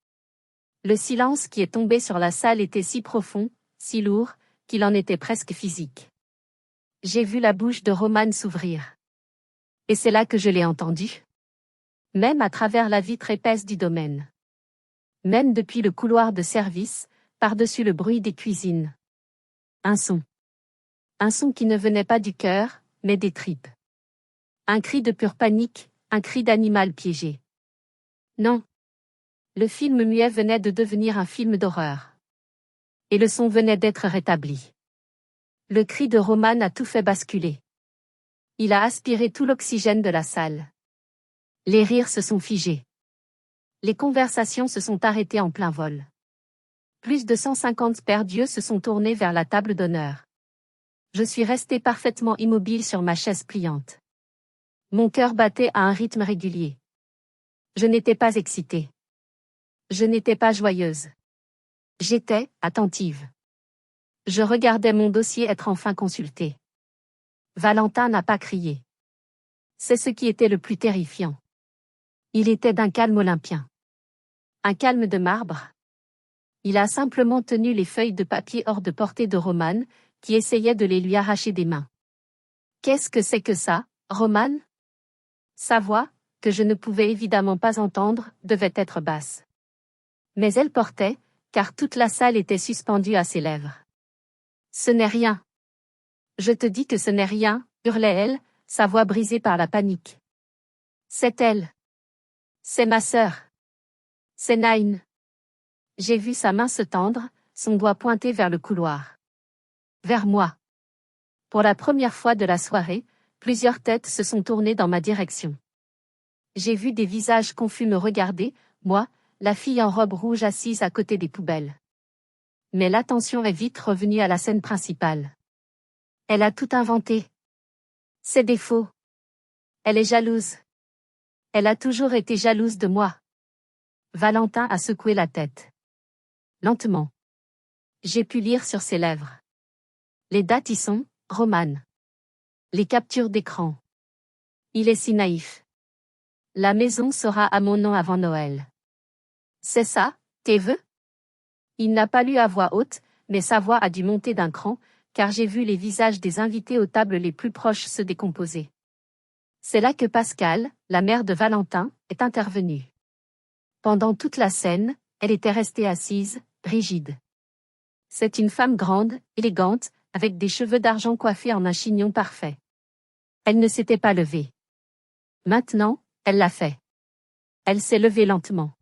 Le silence qui est tombé sur la salle était si profond, si lourd, qu'il en était presque physique. J'ai vu la bouche de Romane s'ouvrir. Et c'est là que je l'ai entendu. Même à travers la vitre épaisse du domaine. Même depuis le couloir de service, par-dessus le bruit des cuisines. Un son. Un son qui ne venait pas du cœur, mais des tripes. Un cri de pure panique, un cri d'animal piégé. Non. Le film muet venait de devenir un film d'horreur. Et le son venait d'être rétabli. Le cri de Romane a tout fait basculer. Il a aspiré tout l'oxygène de la salle. Les rires se sont figés. Les conversations se sont arrêtées en plein vol. Plus de 150 paires d'yeux se sont tournés vers la table d'honneur. Je suis resté parfaitement immobile sur ma chaise pliante. Mon cœur battait à un rythme régulier. Je n'étais pas excitée. Je n'étais pas joyeuse. J'étais attentive. Je regardais mon dossier être enfin consulté. Valentin n'a pas crié. C'est ce qui était le plus terrifiant. Il était d'un calme olympien. Un calme de marbre. Il a simplement tenu les feuilles de papier hors de portée de Romane, qui essayait de les lui arracher des mains. Qu'est-ce que c'est que ça, Romane? Sa voix, que je ne pouvais évidemment pas entendre, devait être basse. Mais elle portait, car toute la salle était suspendue à ses lèvres. Ce n'est rien. Je te dis que ce n'est rien, hurlait-elle, sa voix brisée par la panique. C'est elle. C'est ma sœur. C'est Nine. J'ai vu sa main se tendre, son doigt pointé vers le couloir. Vers moi. Pour la première fois de la soirée, plusieurs têtes se sont tournées dans ma direction. J'ai vu des visages confus me regarder, moi, la fille en robe rouge assise à côté des poubelles. Mais l'attention est vite revenue à la scène principale. Elle a tout inventé. C'est des faux. Elle est jalouse. Elle a toujours été jalouse de moi. Valentin a secoué la tête. Lentement. J'ai pu lire sur ses lèvres. Les dates y sont, Romane. Les captures d'écran. Il est si naïf. La maison sera à mon nom avant Noël. C'est ça, tes vœux? Il n'a pas lu à voix haute, mais sa voix a dû monter d'un cran, car j'ai vu les visages des invités aux tables les plus proches se décomposer. C'est là que Pascal, la mère de Valentin, est intervenue. Pendant toute la scène, elle était restée assise, rigide. C'est une femme grande, élégante, avec des cheveux d'argent coiffés en un chignon parfait. Elle ne s'était pas levée. Maintenant, elle l'a fait. Elle s'est levée lentement.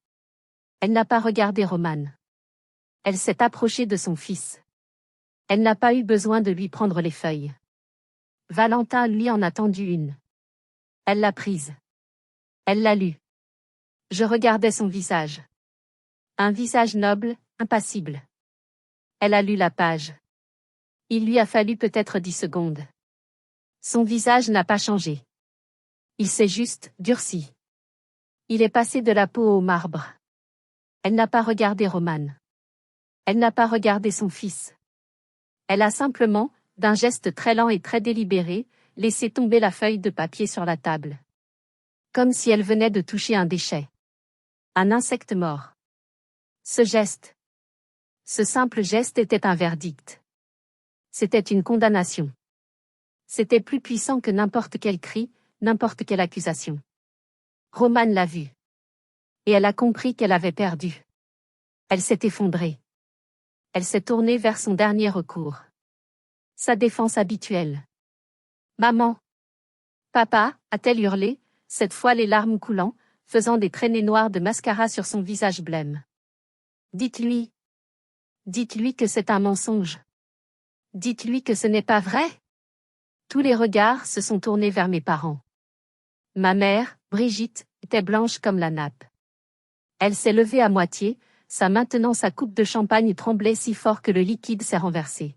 Elle n'a pas regardé Roman. Elle s'est approchée de son fils. Elle n'a pas eu besoin de lui prendre les feuilles. Valentin lui en a tendu une. Elle l'a prise. Elle l'a lue. Je regardais son visage. Un visage noble, impassible. Elle a lu la page. Il lui a fallu peut-être 10 secondes. Son visage n'a pas changé. Il s'est juste durci. Il est passé de la peau au marbre. Elle n'a pas regardé Roman. Elle n'a pas regardé son fils. Elle a simplement, d'un geste très lent et très délibéré, laissé tomber la feuille de papier sur la table. Comme si elle venait de toucher un déchet. Un insecte mort. Ce simple geste était un verdict. C'était une condamnation. C'était plus puissant que n'importe quel cri, n'importe quelle accusation. Roman l'a vu. Et elle a compris qu'elle avait perdu. Elle s'est effondrée. Elle s'est tournée vers son dernier recours. Sa défense habituelle. Maman. Papa, a-t-elle hurlé, cette fois les larmes coulant, faisant des traînées noires de mascara sur son visage blême. Dites-lui. Dites-lui que c'est un mensonge. Dites-lui que ce n'est pas vrai. Tous les regards se sont tournés vers mes parents. Ma mère, Brigitte, était blanche comme la nappe. Elle s'est levée à moitié, maintenant sa coupe de champagne tremblait si fort que le liquide s'est renversé.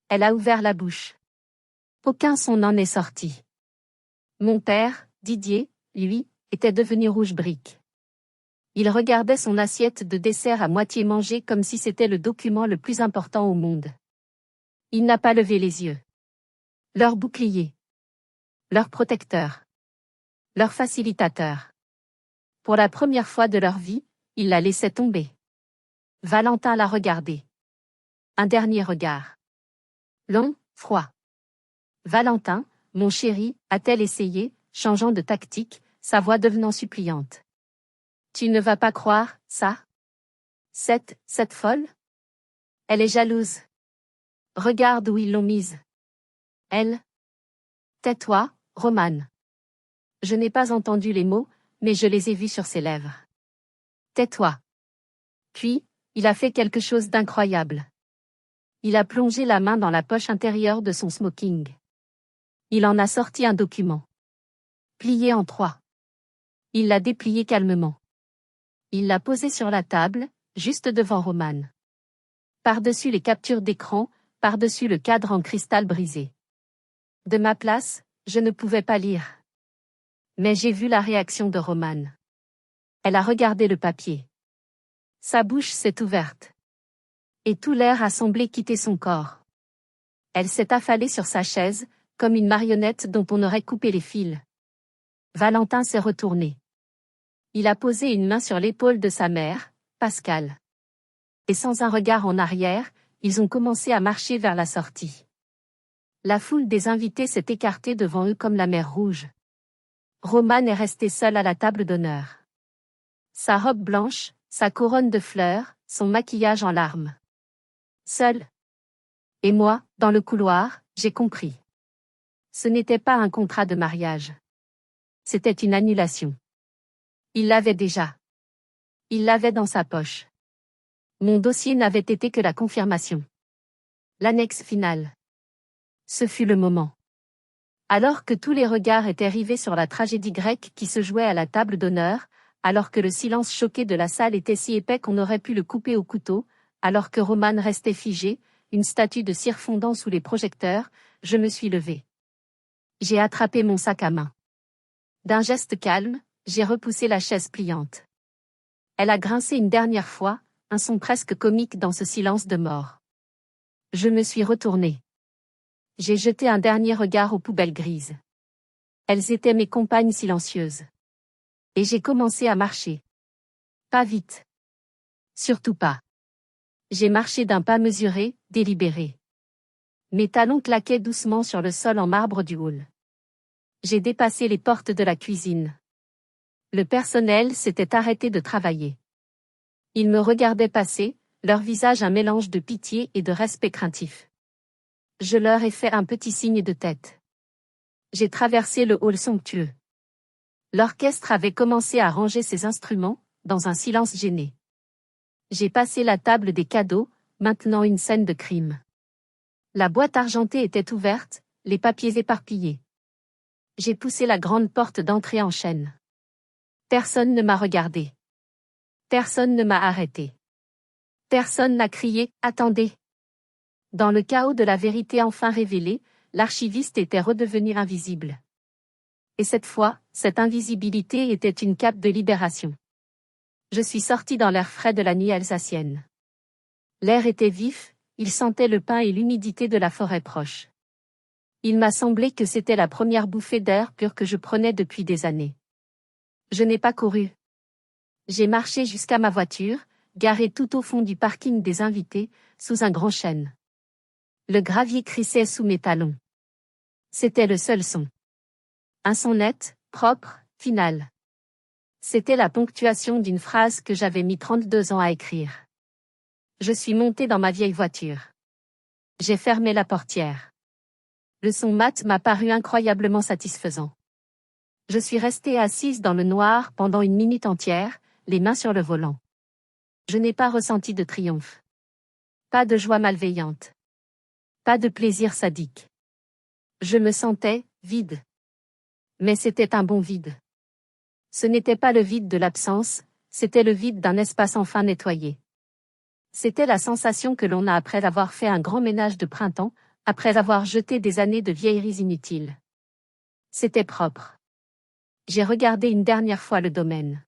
Elle a ouvert la bouche. Aucun son n'en est sorti. Mon père, Didier, lui, était devenu rouge brique. Il regardait son assiette de dessert à moitié mangée comme si c'était le document le plus important au monde. Il n'a pas levé les yeux. Leur bouclier. Leur protecteur. Leur facilitateur. Pour la première fois de leur vie, il la laissait tomber. Valentin l'a regardé. Un dernier regard. Long, froid. Valentin, mon chéri, a-t-elle essayé, changeant de tactique, sa voix devenant suppliante. Tu ne vas pas croire, ça? Cette folle? Elle est jalouse. Regarde où ils l'ont mise. Elle. Tais-toi, Roman. Je n'ai pas entendu les mots, mais je les ai vus sur ses lèvres. Tais-toi. Puis, il a fait quelque chose d'incroyable. Il a plongé la main dans la poche intérieure de son smoking. Il en a sorti un document. Plié en 3. Il l'a déplié calmement. Il l'a posé sur la table, juste devant Roman. Par-dessus les captures d'écran, par-dessus le cadre en cristal brisé. De ma place, je ne pouvais pas lire. Mais j'ai vu la réaction de Roman. Elle a regardé le papier. Sa bouche s'est ouverte. Et tout l'air a semblé quitter son corps. Elle s'est affalée sur sa chaise, comme une marionnette dont on aurait coupé les fils. Valentin s'est retourné. Il a posé une main sur l'épaule de sa mère, Pascal. Et sans un regard en arrière, ils ont commencé à marcher vers la sortie. La foule des invités s'est écartée devant eux comme la mer Rouge. Roman est resté seul à la table d'honneur. Sa robe blanche, sa couronne de fleurs, son maquillage en larmes. Seul. Et moi, dans le couloir, j'ai compris. Ce n'était pas un contrat de mariage. C'était une annulation. Il l'avait déjà. Il l'avait dans sa poche. Mon dossier n'avait été que la confirmation. L'annexe finale. Ce fut le moment. Alors que tous les regards étaient rivés sur la tragédie grecque qui se jouait à la table d'honneur, alors que le silence choqué de la salle était si épais qu'on aurait pu le couper au couteau, alors que Roman restait figé, une statue de cire fondant sous les projecteurs, je me suis levée. J'ai attrapé mon sac à main. D'un geste calme, j'ai repoussé la chaise pliante. Elle a grincé une dernière fois, un son presque comique dans ce silence de mort. Je me suis retournée. J'ai jeté un dernier regard aux poubelles grises. Elles étaient mes compagnes silencieuses. Et j'ai commencé à marcher. Pas vite. Surtout pas. J'ai marché d'un pas mesuré, délibéré. Mes talons claquaient doucement sur le sol en marbre du hall. J'ai dépassé les portes de la cuisine. Le personnel s'était arrêté de travailler. Ils me regardaient passer, leur visage un mélange de pitié et de respect craintif. Je leur ai fait un petit signe de tête. J'ai traversé le hall somptueux. L'orchestre avait commencé à ranger ses instruments, dans un silence gêné. J'ai passé la table des cadeaux, maintenant une scène de crime. La boîte argentée était ouverte, les papiers éparpillés. J'ai poussé la grande porte d'entrée en chaîne. Personne ne m'a regardé. Personne ne m'a arrêté. Personne n'a crié « Attendez !» Dans le chaos de la vérité enfin révélée, l'archiviste était redevenu invisible. Et cette fois, cette invisibilité était une cape de libération. Je suis sorti dans l'air frais de la nuit alsacienne. L'air était vif, il sentait le pin et l'humidité de la forêt proche. Il m'a semblé que c'était la première bouffée d'air pur que je prenais depuis des années. Je n'ai pas couru. J'ai marché jusqu'à ma voiture, garée tout au fond du parking des invités, sous un grand chêne. Le gravier crissait sous mes talons. C'était le seul son. Un son net, propre, final. C'était la ponctuation d'une phrase que j'avais mis 32 ans à écrire. Je suis monté dans ma vieille voiture. J'ai fermé la portière. Le son mat m'a paru incroyablement satisfaisant. Je suis restée assise dans le noir pendant une minute entière, les mains sur le volant. Je n'ai pas ressenti de triomphe. Pas de joie malveillante. Pas de plaisir sadique. Je me sentais vide. Mais c'était un bon vide. Ce n'était pas le vide de l'absence, c'était le vide d'un espace enfin nettoyé. C'était la sensation que l'on a après avoir fait un grand ménage de printemps, après avoir jeté des années de vieilleries inutiles. C'était propre. J'ai regardé une dernière fois le domaine.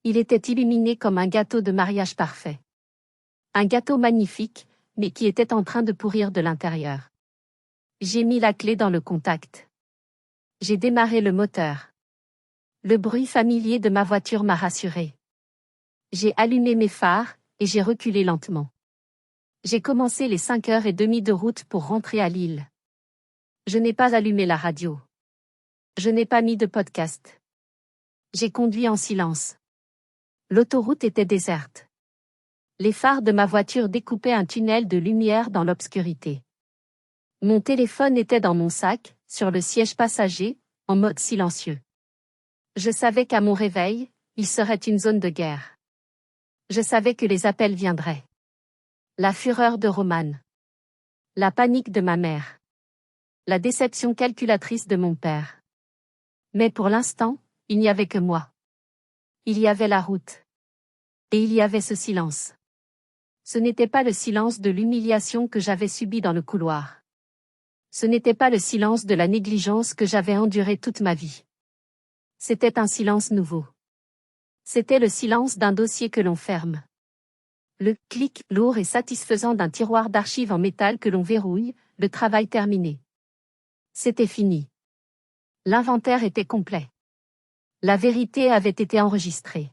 Il était illuminé comme un gâteau de mariage parfait. Un gâteau magnifique, mais qui était en train de pourrir de l'intérieur. J'ai mis la clé dans le contact. J'ai démarré le moteur. Le bruit familier de ma voiture m'a rassuré. J'ai allumé mes phares, et j'ai reculé lentement. J'ai commencé les 5h30 de route pour rentrer à Lille. Je n'ai pas allumé la radio. Je n'ai pas mis de podcast. J'ai conduit en silence. L'autoroute était déserte. Les phares de ma voiture découpaient un tunnel de lumière dans l'obscurité. Mon téléphone était dans mon sac, sur le siège passager, en mode silencieux. Je savais qu'à mon réveil, il serait une zone de guerre. Je savais que les appels viendraient. La fureur de Romane. La panique de ma mère. La déception calculatrice de mon père. Mais pour l'instant, il n'y avait que moi. Il y avait la route. Et il y avait ce silence. Ce n'était pas le silence de l'humiliation que j'avais subie dans le couloir. Ce n'était pas le silence de la négligence que j'avais endurée toute ma vie. C'était un silence nouveau. C'était le silence d'un dossier que l'on ferme. Le clic lourd et satisfaisant d'un tiroir d'archives en métal que l'on verrouille, le travail terminé. C'était fini. L'inventaire était complet. La vérité avait été enregistrée.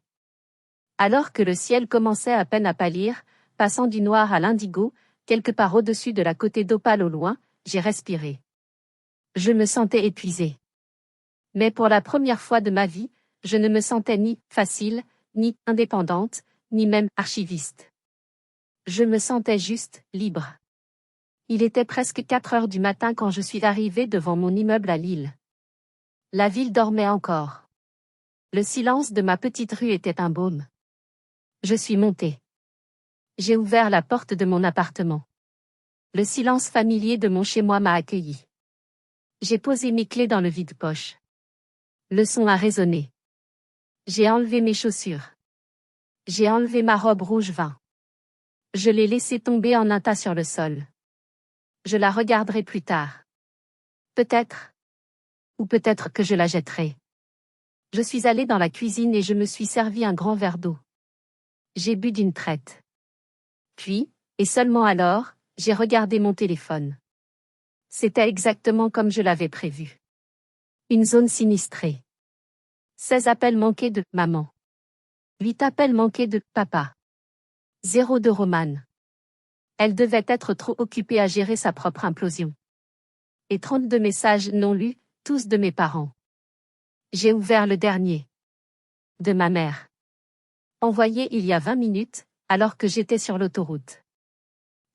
Alors que le ciel commençait à peine à pâlir, passant du noir à l'indigo, quelque part au-dessus de la côte d'Opale au loin, j'ai respiré. Je me sentais épuisé. Mais pour la première fois de ma vie, je ne me sentais ni facile, ni indépendante, ni même archiviste. Je me sentais juste libre. Il était presque 4h du matin quand je suis arrivé devant mon immeuble à Lille. La ville dormait encore. Le silence de ma petite rue était un baume. Je suis monté. J'ai ouvert la porte de mon appartement. Le silence familier de mon chez-moi m'a accueilli. J'ai posé mes clés dans le vide-poche. Le son a résonné. J'ai enlevé mes chaussures. J'ai enlevé ma robe rouge vin. Je l'ai laissée tomber en un tas sur le sol. Je la regarderai plus tard. Peut-être. Ou peut-être que je la jetterai. Je suis allé dans la cuisine et je me suis servi un grand verre d'eau. J'ai bu d'une traite. Puis, et seulement alors, j'ai regardé mon téléphone. C'était exactement comme je l'avais prévu. Une zone sinistrée. 16 appels manqués de maman. 8 appels manqués de papa. 0 de Romane. Elle devait être trop occupée à gérer sa propre implosion. Et 32 messages non lus, tous de mes parents. J'ai ouvert le dernier. De ma mère. Envoyé il y a 20 minutes, alors que j'étais sur l'autoroute.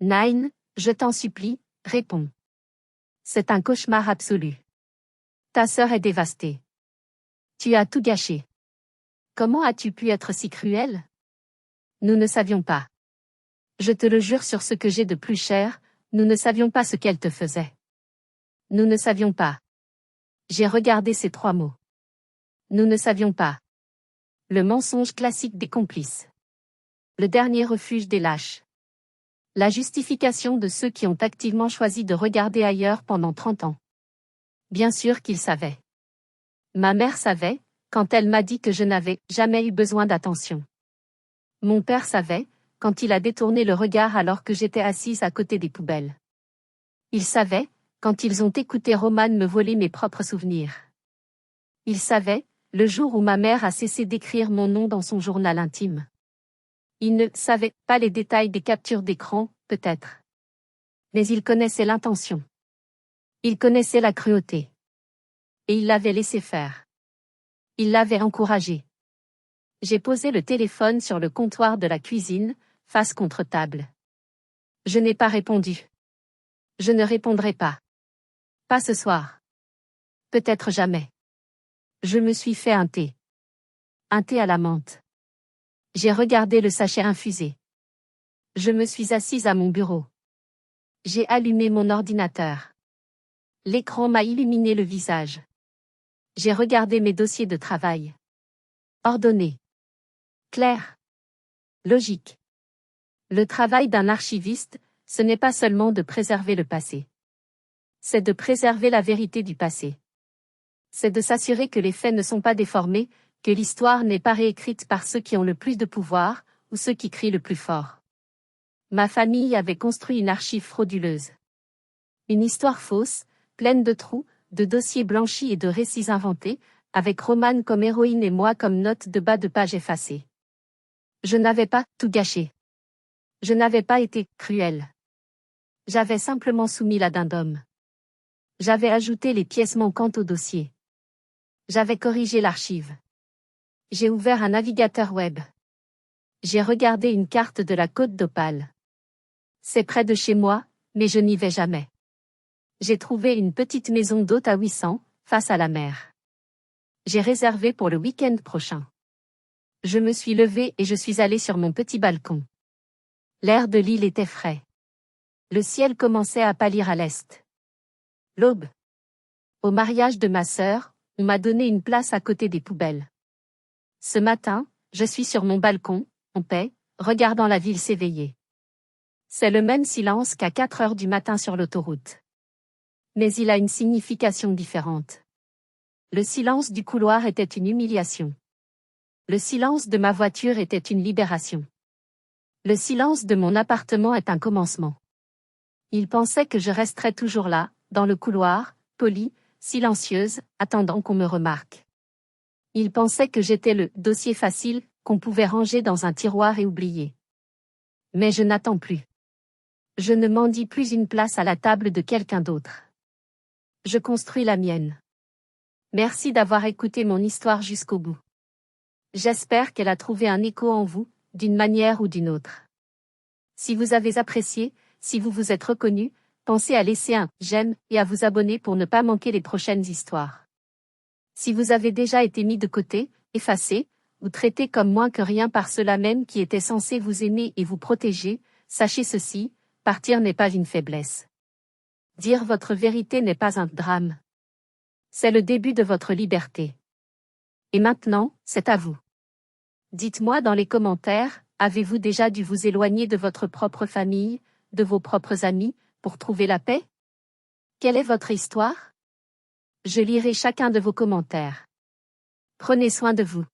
Nine, je t'en supplie, réponds. C'est un cauchemar absolu. Ta sœur est dévastée. Tu as tout gâché. Comment as-tu pu être si cruel? Nous ne savions pas. Je te le jure sur ce que j'ai de plus cher, nous ne savions pas ce qu'elle te faisait. Nous ne savions pas. J'ai regardé ces 3 mots. Nous ne savions pas. Le mensonge classique des complices. Le dernier refuge des lâches. La justification de ceux qui ont activement choisi de regarder ailleurs pendant 30 ans. Bien sûr qu'ils savaient. Ma mère savait, quand elle m'a dit que je n'avais jamais eu besoin d'attention. Mon père savait, quand il a détourné le regard alors que j'étais assise à côté des poubelles. Il savait, quand ils ont écouté Roman me voler mes propres souvenirs. Il savait, le jour où ma mère a cessé d'écrire mon nom dans son journal intime. Il ne savait pas les détails des captures d'écran, peut-être. Mais il connaissait l'intention. Il connaissait la cruauté. Et il l'avait laissé faire. Il l'avait encouragé. J'ai posé le téléphone sur le comptoir de la cuisine, face contre table. Je n'ai pas répondu. Je ne répondrai pas. Pas ce soir. Peut-être jamais. Je me suis fait un thé. Un thé à la menthe. J'ai regardé le sachet infusé. Je me suis assise à mon bureau. J'ai allumé mon ordinateur. L'écran m'a illuminé le visage. J'ai regardé mes dossiers de travail. Ordonné. Clair. Logique. Le travail d'un archiviste, ce n'est pas seulement de préserver le passé. C'est de préserver la vérité du passé. C'est de s'assurer que les faits ne sont pas déformés, que l'histoire n'est pas réécrite par ceux qui ont le plus de pouvoir, ou ceux qui crient le plus fort. Ma famille avait construit une archive frauduleuse. Une histoire fausse, pleine de trous, de dossiers blanchis et de récits inventés, avec Romane comme héroïne et moi comme note de bas de page effacée. Je n'avais pas tout gâché. Je n'avais pas été cruel. J'avais simplement soumis l'addendum. J'avais ajouté les pièces manquantes au dossier. J'avais corrigé l'archive. J'ai ouvert un navigateur web. J'ai regardé une carte de la Côte d'Opale. C'est près de chez moi, mais je n'y vais jamais. J'ai trouvé une petite maison d'hôte à 800, face à la mer. J'ai réservé pour le week-end prochain. Je me suis levée et je suis allée sur mon petit balcon. L'air de l'île était frais. Le ciel commençait à pâlir à l'est. L'aube. Au mariage de ma sœur, on m'a donné une place à côté des poubelles. Ce matin, je suis sur mon balcon, en paix, regardant la ville s'éveiller. C'est le même silence qu'à 4 heures du matin sur l'autoroute. Mais il a une signification différente. Le silence du couloir était une humiliation. Le silence de ma voiture était une libération. Le silence de mon appartement est un commencement. Il pensait que je resterais toujours là, dans le couloir, polie, silencieuse, attendant qu'on me remarque. Il pensait que j'étais le dossier facile, qu'on pouvait ranger dans un tiroir et oublier. Mais je n'attends plus. Je ne mendie plus une place à la table de quelqu'un d'autre. Je construis la mienne. Merci d'avoir écouté mon histoire jusqu'au bout. J'espère qu'elle a trouvé un écho en vous, d'une manière ou d'une autre. Si vous avez apprécié, si vous vous êtes reconnu, pensez à laisser un « j'aime » et à vous abonner pour ne pas manquer les prochaines histoires. Si vous avez déjà été mis de côté, effacé, ou traité comme moins que rien par ceux-là même qui étaient censés vous aimer et vous protéger, sachez ceci, partir n'est pas une faiblesse. Dire votre vérité n'est pas un drame. C'est le début de votre liberté. Et maintenant, c'est à vous. Dites-moi dans les commentaires, avez-vous déjà dû vous éloigner de votre propre famille, de vos propres amis, pour trouver la paix? Quelle est votre histoire? Je lirai chacun de vos commentaires. Prenez soin de vous.